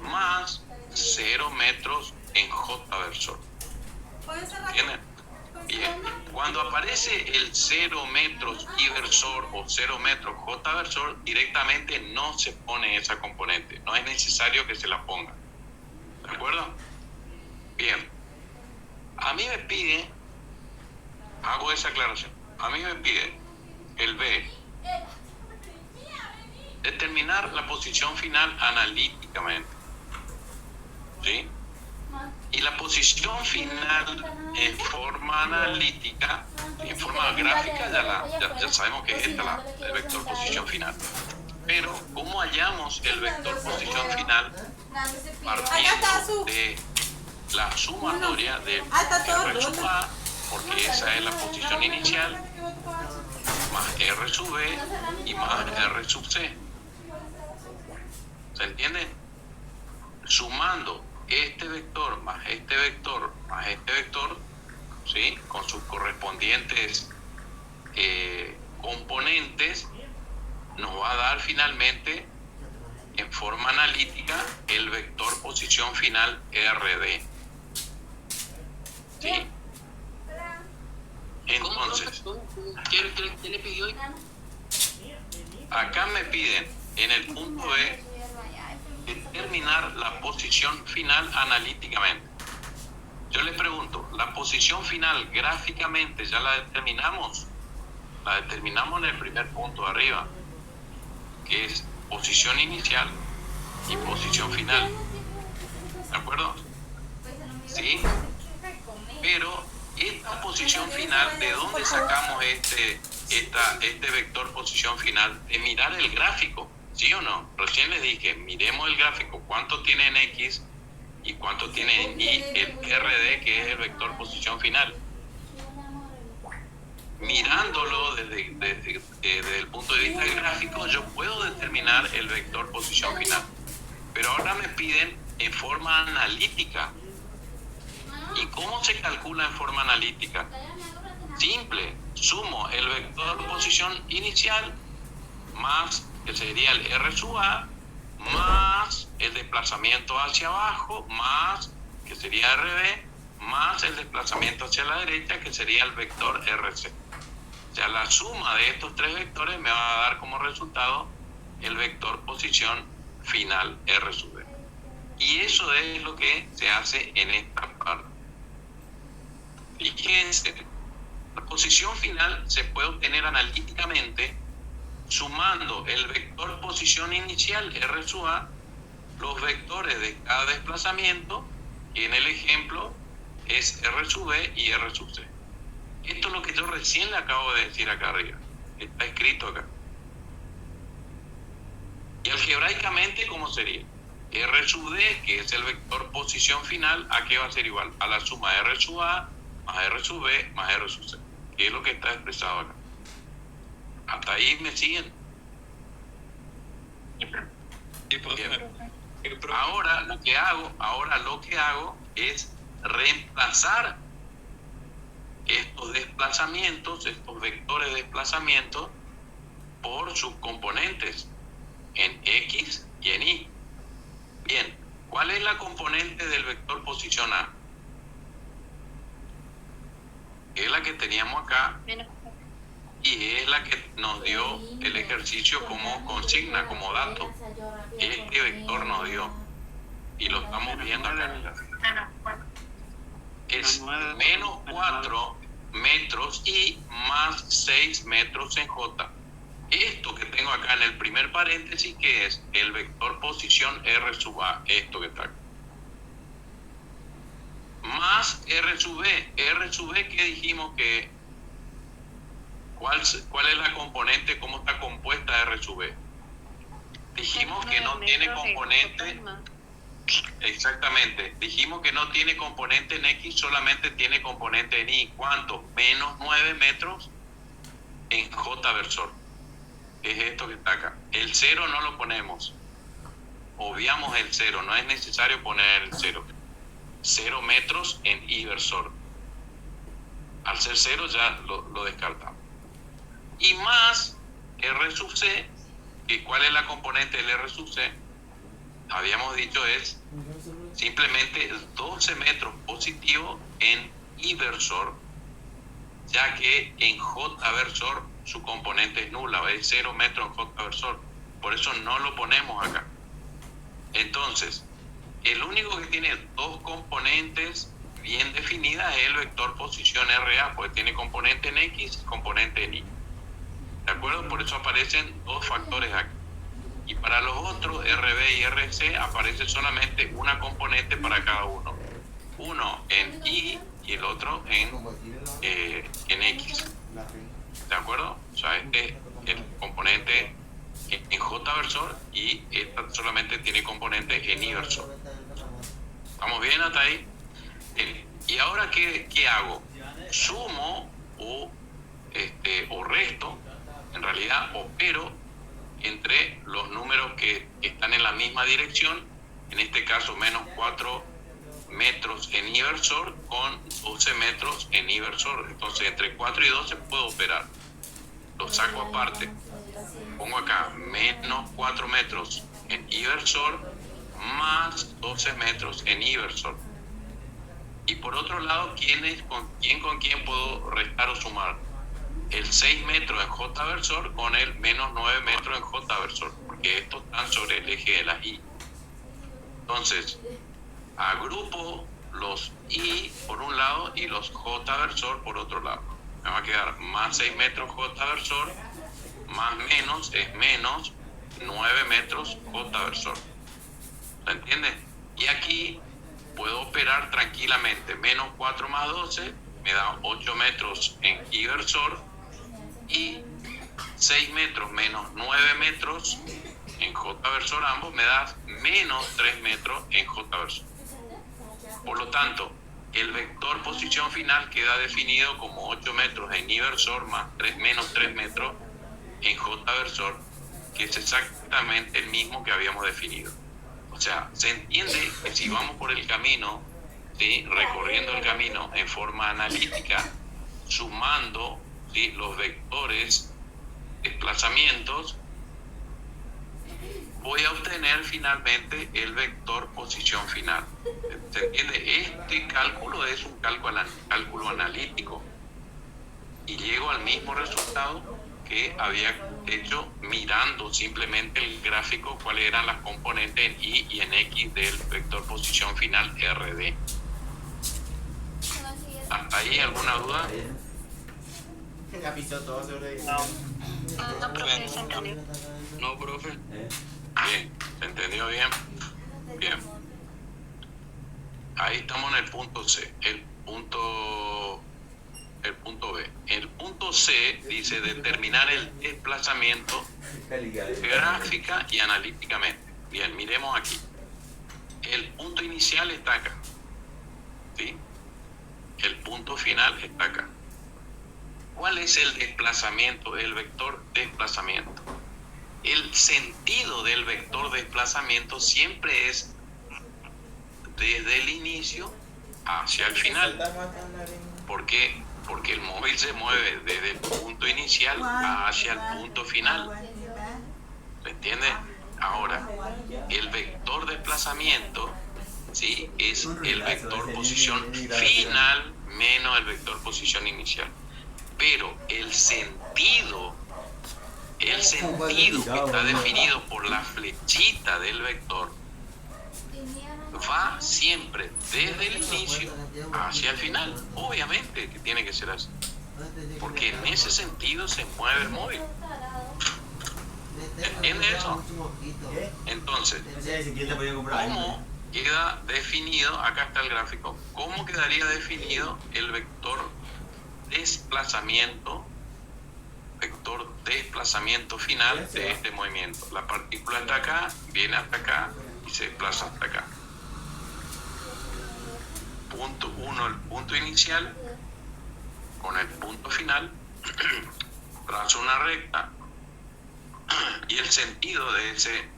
[SPEAKER 1] más 0 metros en J versor. ¿Entienden? Bien. Cuando aparece el 0 metros y versor o 0 metros J versor, directamente no se pone esa componente. No es necesario que se la ponga. ¿De acuerdo? Bien. A mí me pide, hago esa aclaración, a mí me pide el B, determinar la posición final analíticamente. ¿Sí? Y la posición final en forma analítica, en forma gráfica, ya sabemos que es esta el vector posición final. Pero, ¿cómo hallamos el vector posición final? Partiendo de la sumatoria de R sub A, porque esa es la posición inicial, más R sub B y más R sub C. ¿Se entiende? Sumando este vector más este vector más este vector, ¿sí?, con sus correspondientes componentes, nos va a dar finalmente en forma analítica el vector posición final RD. ¿Sí? Entonces,
[SPEAKER 4] ¿Qué le pidió?
[SPEAKER 1] acá me piden en el punto B determinar la posición final analíticamente. Yo les pregunto, ¿la posición final gráficamente ya la determinamos? La determinamos en el primer punto de arriba, que es posición inicial y posición final. ¿De acuerdo? ¿Sí? Pero esta posición final, ¿de dónde sacamos este vector posición final? De mirar el gráfico, ¿sí o no? Recién les dije, miremos el gráfico, cuánto tiene en X y cuánto tiene en Y el RD, que es el vector posición final. Mirándolo desde el punto de vista gráfico, yo puedo determinar el vector posición final. Pero ahora me piden en forma analítica. ¿Y cómo se calcula en forma analítica? Simple, sumo el vector posición inicial más, que sería el R sub A, más el desplazamiento hacia abajo, más, que sería RB, más el desplazamiento hacia la derecha, que sería el vector RC. O sea, la suma de estos tres vectores me va a dar como resultado el vector posición final R sub B. Y eso es lo que se hace en esta parte. Fíjense, la posición final se puede obtener analíticamente sumando el vector posición inicial R sub A, los vectores de cada desplazamiento, que en el ejemplo es R sub B y R sub C. Esto es lo que yo recién le acabo de decir acá arriba. Está escrito acá. Y algebraicamente, ¿cómo sería? R sub D, que es el vector posición final, ¿a qué va a ser igual? A la suma de R sub A más R sub B más R sub C, que es lo que está expresado acá. ¿Hasta ahí me siguen? Bien. Ahora lo que hago es reemplazar estos desplazamientos, estos vectores de desplazamiento, por sus componentes en X y en Y. Bien, ¿cuál es la componente del vector posición A? Es la que teníamos acá y es la que nos dio el ejercicio como consigna, como dato. Este vector nos dio y lo estamos viendo acá. Es menos 4 metros y más 6 metros en J. Esto que tengo acá en el primer paréntesis, que es el vector posición R sub A, esto que está acá. Más R sub B. R sub B, que dijimos que... ¿Cuál es la componente? ¿Cómo está compuesta R sub B? Dijimos que no tiene componente... Exactamente. Dijimos que no tiene componente en X, solamente tiene componente en Y. ¿Cuánto? Menos 9 metros en J versor. Es esto que está acá. El 0 no lo ponemos. Obviamos el 0. No es necesario poner el 0. 0 metros en Y versor. Al ser 0 ya lo descartamos. Y más R sub C, que ¿cuál es la componente del R sub C? Habíamos dicho es simplemente 12 metros positivo en Y versor, ya que en J versor su componente es nula, es 0 metros en J versor. Por eso no lo ponemos acá. Entonces, el único que tiene dos componentes bien definidas es el vector posición RA, porque tiene componente en X y componente en Y. ¿De acuerdo? Por eso aparecen dos factores aquí. Y para los otros, RB y RC, aparece solamente una componente para cada uno. Uno en Y y el otro en X. ¿De acuerdo? O sea, este es el componente en J versor y esta solamente tiene componente en Y versor. ¿Estamos bien hasta ahí? Bien. ¿Y ahora qué hago? Sumo o resto, en realidad opero entre los números que están en la misma dirección, en este caso menos 4 metros en Y versor con 12 metros en Y versor. Entonces entre 4 y 12 puedo operar. Lo saco aparte. Pongo acá menos 4 metros en Y versor más 12 metros en Y versor. Y por otro lado, con quién puedo restar o sumar? El 6 metros en J versor con el menos 9 metros en J versor, porque estos están sobre el eje de las Y. Entonces, agrupo los Y por un lado y los J versor por otro lado. Me va a quedar más 6 metros J versor, más menos es menos 9 metros J versor. ¿Se entiende? Y aquí puedo operar tranquilamente. Menos 4 más 12 me da 8 metros en Y versor y 6 metros menos 9 metros en J versor, ambos me da menos 3 metros en J versor. Por lo tanto, el vector posición final queda definido como 8 metros en Y versor más menos 3 metros en J versor, que es exactamente el mismo que habíamos definido. O O sea, se entiende que si vamos por el camino, ¿sí? Recorriendo el camino en forma analítica, sumando, ¿sí? Los vectores, desplazamientos, voy a obtener finalmente el vector posición final. ¿Se entiende? Este cálculo es un cálculo analítico y llego al mismo resultado que había hecho mirando simplemente el gráfico, cuáles eran las componentes en Y y en X del vector posición final RD. ¿Hasta ahí alguna duda?
[SPEAKER 7] Ya pisó todo sobre eso.
[SPEAKER 6] No, profe, se entendió.
[SPEAKER 1] No, profe. Bien, ¿se entendió bien? Bien. Ahí estamos en el punto C. El punto B. El punto C dice determinar el desplazamiento gráfica y analíticamente. Bien, miremos aquí. El punto inicial está acá. ¿Sí? El punto final está acá. ¿Cuál es el desplazamiento, el vector desplazamiento? El sentido del vector desplazamiento siempre es desde el inicio hacia el final. ¿Por qué? Porque el móvil se mueve desde el punto inicial hacia el punto final. ¿Se entiende? Ahora, el vector desplazamiento, ¿sí? Es el vector posición final menos el vector posición inicial. Pero el sentido que está definido por la flechita del vector va siempre desde el inicio hacia el final. Obviamente que tiene que ser así, porque en ese sentido se mueve el móvil. ¿Entiendes eso? Entonces, ¿cómo queda definido? Acá está el gráfico. ¿Cómo quedaría definido el vector desplazamiento final de este movimiento? La partícula está acá, viene hasta acá y se desplaza hasta acá. Punto 1, el punto inicial con el punto final, trazo una recta y el sentido de ese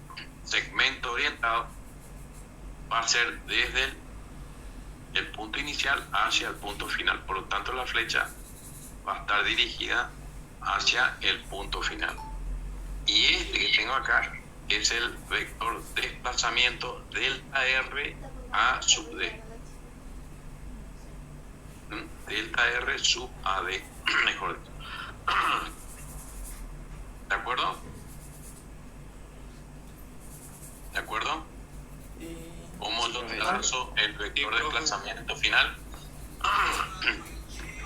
[SPEAKER 1] segmento orientado va a ser desde el punto inicial hacia el punto final. Por lo tanto, la flecha va a estar dirigida hacia el punto final. Y este que tengo acá es el vector desplazamiento delta R a sub D. Delta R sub AD, mejor dicho. ¿De acuerdo? ¿De acuerdo? ¿Cómo yo trazo el vector de desplazamiento final?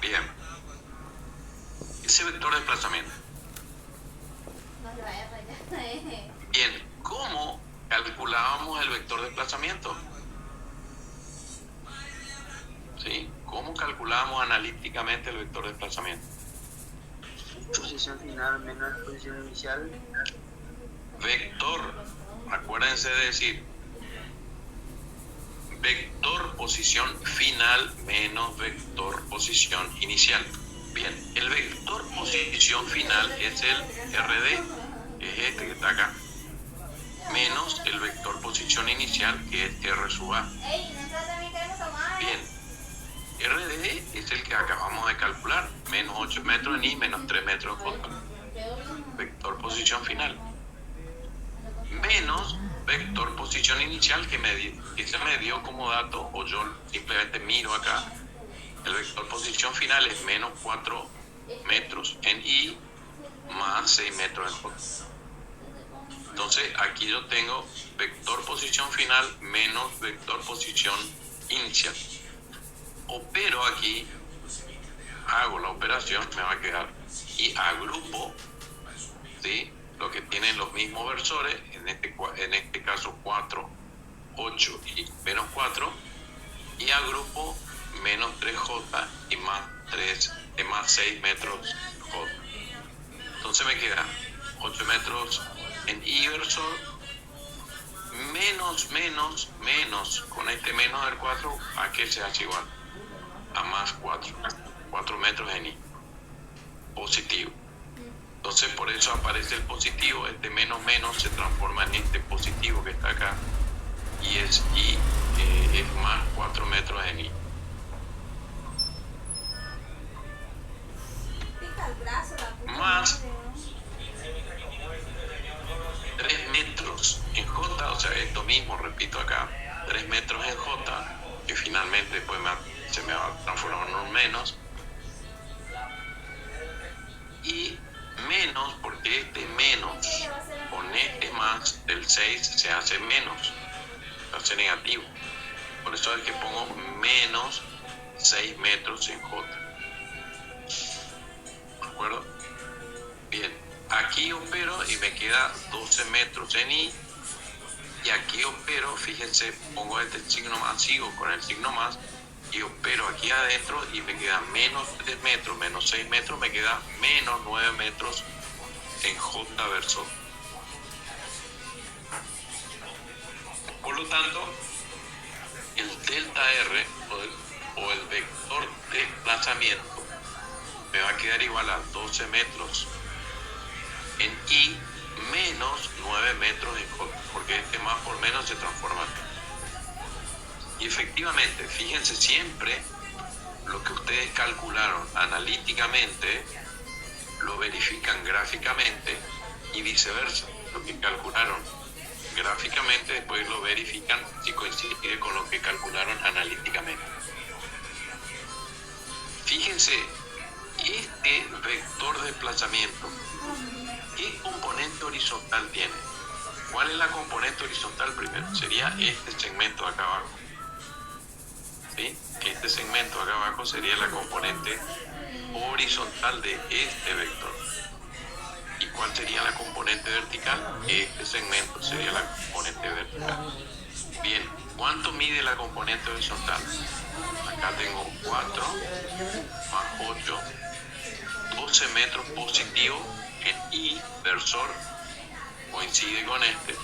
[SPEAKER 1] Bien. Ese vector de desplazamiento. Bien, ¿cómo calculábamos el vector de desplazamiento? ¿Sí? ¿Cómo calculábamos analíticamente el vector de desplazamiento?
[SPEAKER 4] Posición final menos posición inicial.
[SPEAKER 1] Vector, acuérdense de decir, vector posición final menos vector posición inicial. Bien, el vector posición final es el RD, que es este que está acá, menos el vector posición inicial, que es R sub A. Bien, RD es el que acabamos de calcular, menos 8 metros en Y, menos 3 metros en J. Vector posición final. Menos vector posición inicial que se me dio como dato, o yo simplemente miro acá. El vector posición final es menos 4 metros en Y, más 6 metros en J. Entonces aquí yo tengo vector posición final menos vector posición inicial. Opero aquí, hago la operación, me va a quedar, y agrupo, ¿sí? Lo que tienen los mismos versores, en este caso 4, 8 y menos 4, y agrupo menos 3J y más 6 metros J. Entonces me queda 8 metros en Y versor, menos, con este menos del 4, ¿a qué se hace igual? A más 4 metros en Y, positivo. Entonces por eso aparece el positivo, este menos se transforma en este positivo que está acá, y es más 4 metros en I.
[SPEAKER 3] Pica el brazo, la puta
[SPEAKER 1] Más
[SPEAKER 3] madre,
[SPEAKER 1] 3 metros en J, o sea, esto mismo, repito acá, 3 metros en J, que finalmente después se me va a transformar en un menos, y menos, porque este menos con este más del 6 se hace menos, se hace negativo. Por eso es que pongo menos 6 metros en J. ¿De acuerdo? Bien, aquí opero y me queda 12 metros en I. Y aquí opero, fíjense, pongo este signo más, sigo con el signo más y opero aquí adentro y me queda menos 3 metros, menos 6 metros, me queda menos 9 metros en J versor. Por lo tanto, el delta R o el vector de desplazamiento me va a quedar igual a 12 metros en I menos 9 metros en J, porque este más por menos se transforma. Y efectivamente, fíjense siempre lo que ustedes calcularon analíticamente, lo verifican gráficamente y viceversa. Lo que calcularon gráficamente, después lo verifican si coincide con lo que calcularon analíticamente. Fíjense, este vector de desplazamiento, ¿qué componente horizontal tiene? ¿Cuál es la componente horizontal primero? Sería este segmento de acá abajo. ¿Sí? Este segmento de acá abajo sería la componente horizontal de este vector. ¿Y cuál sería la componente vertical? Este segmento sería la componente vertical. Bien, ¿cuánto mide la componente horizontal? Acá tengo 4 más 8, 12 metros positivos en I versor, coincide con este.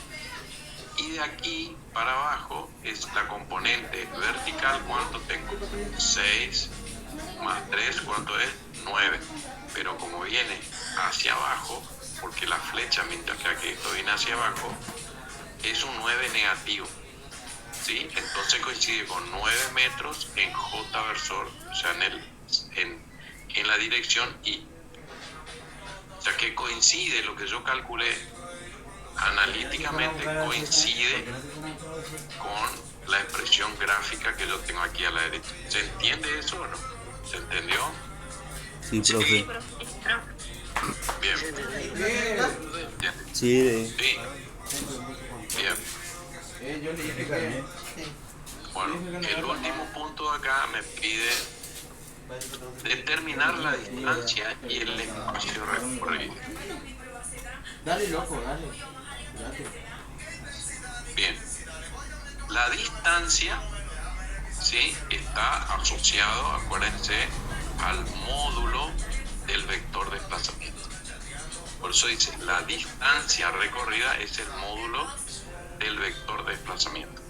[SPEAKER 1] Y de aquí para abajo es la componente vertical. ¿Cuánto tengo? 6 más 3, ¿cuánto es? 9. Pero como viene hacia abajo, porque la flecha, mientras que aquí esto viene hacia abajo, es un 9 negativo. ¿Sí? Entonces coincide con 9 metros en J versor, o sea, en la dirección I. O sea que coincide lo que yo calculé analíticamente, coincide con la expresión gráfica que yo tengo aquí a la derecha. ¿Se entiende eso o no? ¿Se entendió?
[SPEAKER 2] Sí, profe.
[SPEAKER 1] Bien.
[SPEAKER 2] Sí,
[SPEAKER 1] Sí. Bien. Bueno, el último punto acá me pide determinar la distancia y el espacio recorrido.
[SPEAKER 7] Dale, loco, dale.
[SPEAKER 1] Bien, la distancia, ¿sí?, está asociado, acuérdense, al módulo del vector de desplazamiento. Por eso dice, la distancia recorrida es el módulo del vector de desplazamiento.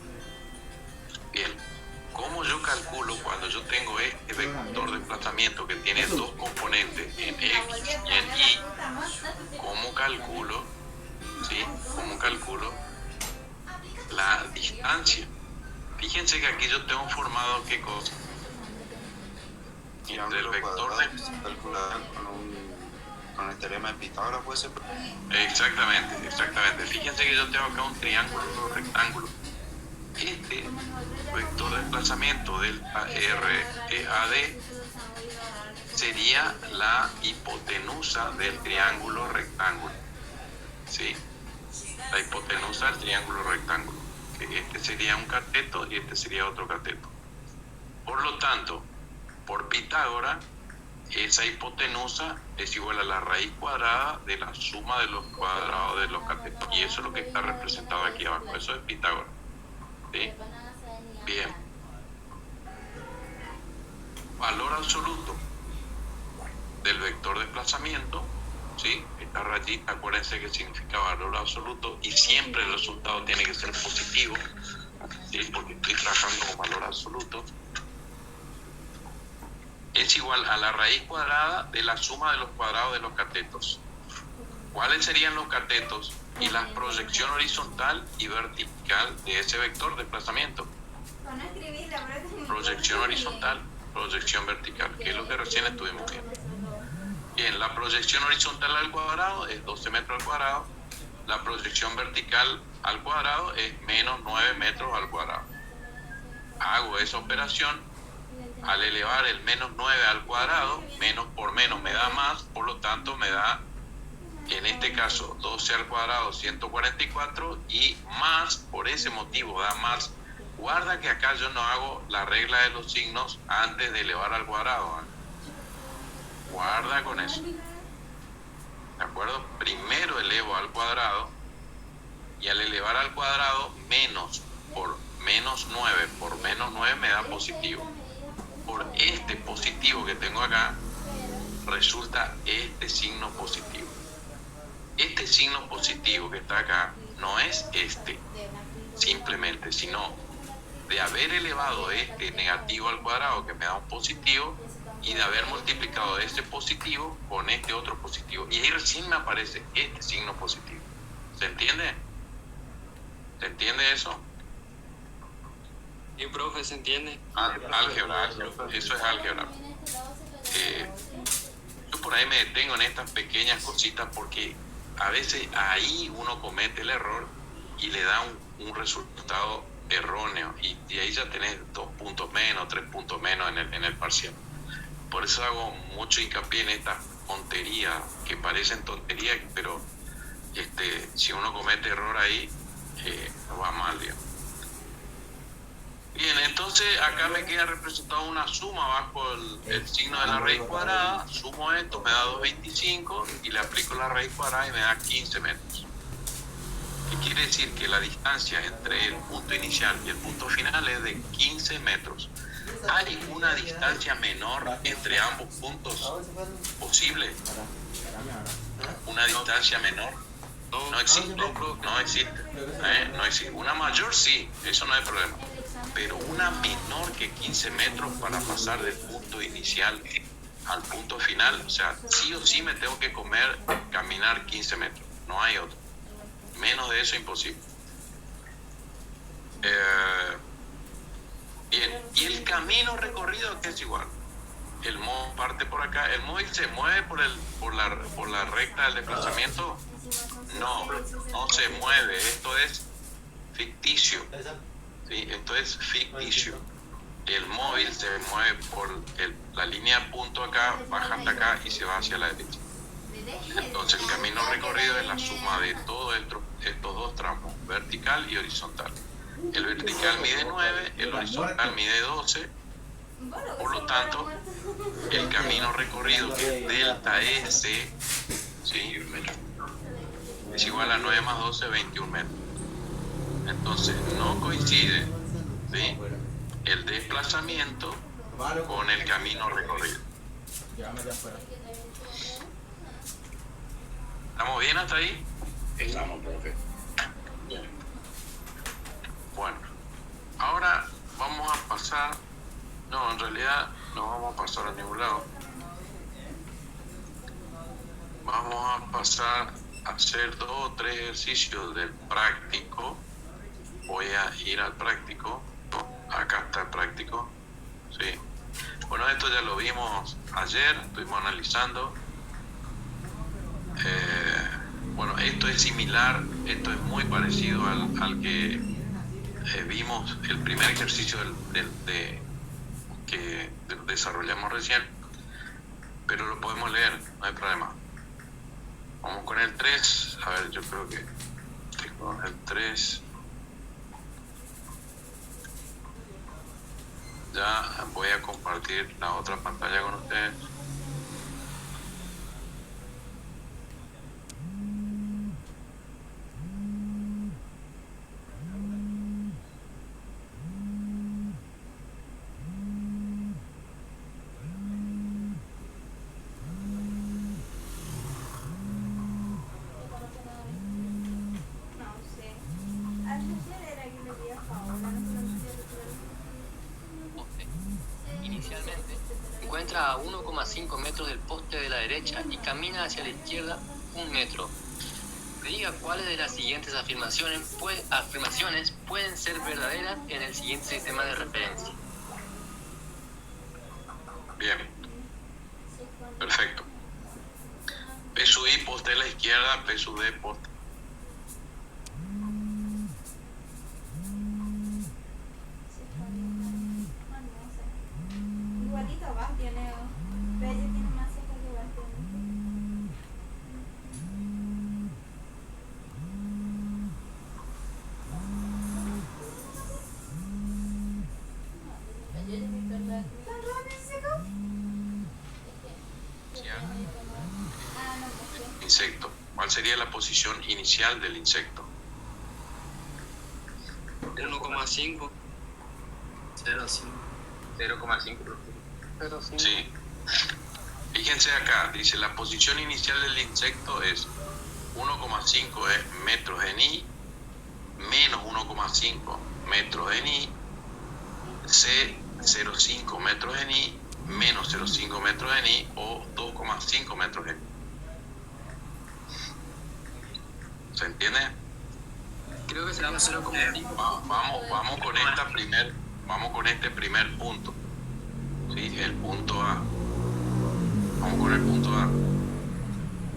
[SPEAKER 1] Bien, ¿cómo yo calculo cuando yo tengo este vector de desplazamiento que tiene dos componentes, en X y en Y? ¿Cómo calculo, ¿sí?, cómo calculo la distancia? Fíjense que aquí yo tengo formado ¿qué cosa? Entre el vector de...
[SPEAKER 5] calcular con el teorema de Pitágoras, puede ser.
[SPEAKER 1] Exactamente. Fíjense que yo tengo acá un triángulo rectángulo. Este vector de desplazamiento del READ sería la hipotenusa del triángulo rectángulo. ¿Sí? La hipotenusa del triángulo rectángulo. Este sería un cateto y este sería otro cateto. Por lo tanto, por Pitágoras, esa hipotenusa es igual a la raíz cuadrada de la suma de los cuadrados de los catetos. Y eso es lo que está representado aquí abajo. Eso es Pitágoras. ¿Sí? Bien. Valor absoluto del vector de desplazamiento, ¿sí? Esta rayita, acuérdense que significa valor absoluto y siempre el resultado tiene que ser positivo, ¿sí?, porque estoy trabajando con valor absoluto. Es igual a la raíz cuadrada de la suma de los cuadrados de los catetos. ¿Cuáles serían los catetos y la proyección horizontal y vertical de ese vector de desplazamiento? Proyección horizontal, proyección vertical, que es lo que recién estuvimos viendo. Bien, la proyección horizontal al cuadrado es 12 metros al cuadrado, la proyección vertical al cuadrado es menos 9 metros al cuadrado. Hago esa operación, al elevar el menos 9 al cuadrado, menos por menos me da más, por lo tanto me da, en este caso, 12 al cuadrado, 144, y más, por ese motivo da más. Guarda que acá yo no hago la regla de los signos antes de elevar al cuadrado, ¿eh? Guarda con eso. ¿De acuerdo? Primero elevo al cuadrado, y al elevar al cuadrado, menos por menos 9 por menos 9 me da positivo. Por este positivo que tengo acá, resulta este signo positivo. Este signo positivo que está acá no es este, simplemente, sino de haber elevado este negativo al cuadrado que me da un positivo y de haber multiplicado este positivo con este otro positivo. Y ahí recién me aparece este signo positivo. ¿Se entiende? ¿Se entiende eso?
[SPEAKER 4] Sí, profe, ¿se entiende?
[SPEAKER 1] Álgebra, eso es álgebra. Yo por ahí me detengo en estas pequeñas cositas porque a veces ahí uno comete el error y le da un resultado erróneo y ahí ya tenés 2 puntos menos, 3 puntos menos en el parcial. Por eso hago mucho hincapié en estas tonterías que parecen tonterías, pero si uno comete error ahí, va mal, digamos. Bien, entonces acá me queda representado una suma bajo el signo de la raíz cuadrada. Sumo esto, me da 2,25 y le aplico la raíz cuadrada y me da 15 metros. ¿Qué quiere decir? Que la distancia entre el punto inicial y el punto final es de 15 metros. ¿Hay una distancia menor entre ambos puntos posible? ¿Una distancia menor? No existe, no existe. No existe. Una mayor sí, eso no hay problema. Pero una menor que 15 metros para pasar del punto inicial al punto final, o sea, sí o sí me tengo que caminar 15 metros, no hay otro. Menos de eso imposible. Bien, y el camino recorrido que es igual. El móvil parte por acá. ¿El móvil se mueve por la recta del desplazamiento? No se mueve. Esto es ficticio. ¿Sí? Esto es ficticio. El móvil se mueve por la línea punto acá, baja hasta acá y se va hacia la derecha. Entonces el camino recorrido es la suma de todos estos dos tramos, vertical y horizontal. El vertical mide 9, el horizontal mide 12, por lo tanto el camino recorrido, que es delta S, ¿sí?, es igual a 9 más 12, 21 metros. Entonces no coincide, ¿sí?, el desplazamiento con el camino recorrido. ¿Estamos bien hasta ahí?
[SPEAKER 5] Estamos, profe.
[SPEAKER 1] Bueno, ahora vamos a pasar, no, en realidad no vamos a pasar a ningún lado. Vamos a pasar a hacer 2 o 3 ejercicios del práctico. Voy a ir al práctico. Acá está el práctico. Sí. Bueno, esto ya lo vimos ayer, estuvimos analizando. Bueno, esto es similar, esto es muy parecido al que vimos el primer ejercicio que desarrollamos recién, pero lo podemos leer, no hay problema. Vamos con el 3, a ver, yo creo que con el 3 ya voy a compartir la otra pantalla con ustedes.
[SPEAKER 4] Inicialmente, encuentra a 1,5 metros del poste de la derecha y camina hacia la izquierda 1 metro. Diga cuáles de las siguientes afirmaciones pueden ser verdaderas en el siguiente sistema de referencia.
[SPEAKER 1] Bien. Perfecto. P sub I, poste a la izquierda, P sub D, poste.
[SPEAKER 3] Igualito va, tiene. Bella tiene más cerca que va. ¿Tan rápido se secó? Ah, no, pues
[SPEAKER 1] Insecto. ¿Cuál sería la posición inicial del insecto?
[SPEAKER 4] 1,5.
[SPEAKER 5] 0,5.
[SPEAKER 1] Sí. Fíjense acá, dice la posición inicial del insecto es 1,5 metros en I, menos 1,5 metros en I, C 0,5 metros en I, menos 0,5 metros en I o 2,5 metros en I. ¿Se entiende?
[SPEAKER 4] Creo que sería 0,5.
[SPEAKER 1] Vamos con este primer punto. ¿Sí? El punto A. Vamos con el punto A.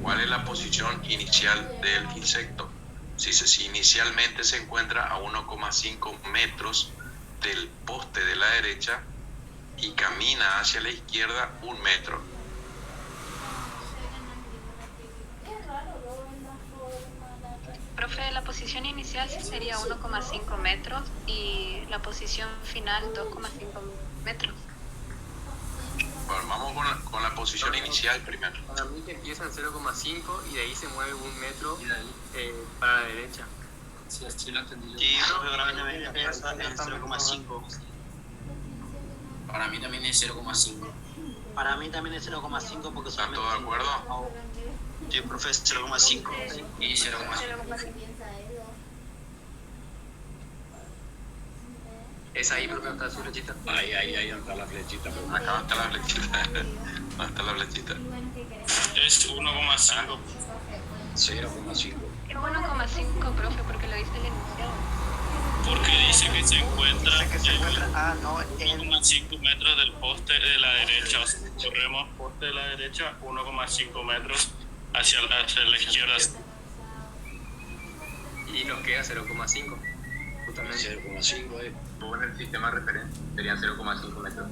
[SPEAKER 1] ¿Cuál es la posición inicial del insecto? Si inicialmente se encuentra a 1,5 metros del poste de la derecha y camina hacia la izquierda 1 metro.
[SPEAKER 6] Profe, la posición inicial sí sería 1,5 metros y la posición final 2,5 metros.
[SPEAKER 1] Bueno, vamos con la posición inicial primero.
[SPEAKER 4] Para mí que empieza en 0,5 y de ahí se mueve 1 metro para la derecha.
[SPEAKER 5] Sí, así lo entendí yo.
[SPEAKER 8] Sí, profe, para mí también empieza en 0,5.
[SPEAKER 5] Para mí también es 0,5.
[SPEAKER 8] Para mí también es 0,5 porque
[SPEAKER 1] ¿Están
[SPEAKER 8] solamente...
[SPEAKER 1] todos de acuerdo?
[SPEAKER 8] Sí, profe, es 0,5.
[SPEAKER 5] Y 0,5.
[SPEAKER 4] Es ahí, profe, está su flechita.
[SPEAKER 5] Ahí está la flechita.
[SPEAKER 1] Acá está la flechita. ¿Dónde está la flechita?
[SPEAKER 9] Es 1,5.
[SPEAKER 5] 0,5.
[SPEAKER 6] Es 1,5, profe, porque lo dice el enunciado.
[SPEAKER 9] Porque dice que se encuentra
[SPEAKER 8] Ah, no, en...
[SPEAKER 9] 1,5 metros del poste de la derecha. O sea, corremos poste de la derecha 1,5 metros hacia la izquierda.
[SPEAKER 4] Y nos queda 0,5. Justamente.
[SPEAKER 5] 0,5 es. Como en el sistema de referencia, serían 0,5 metros.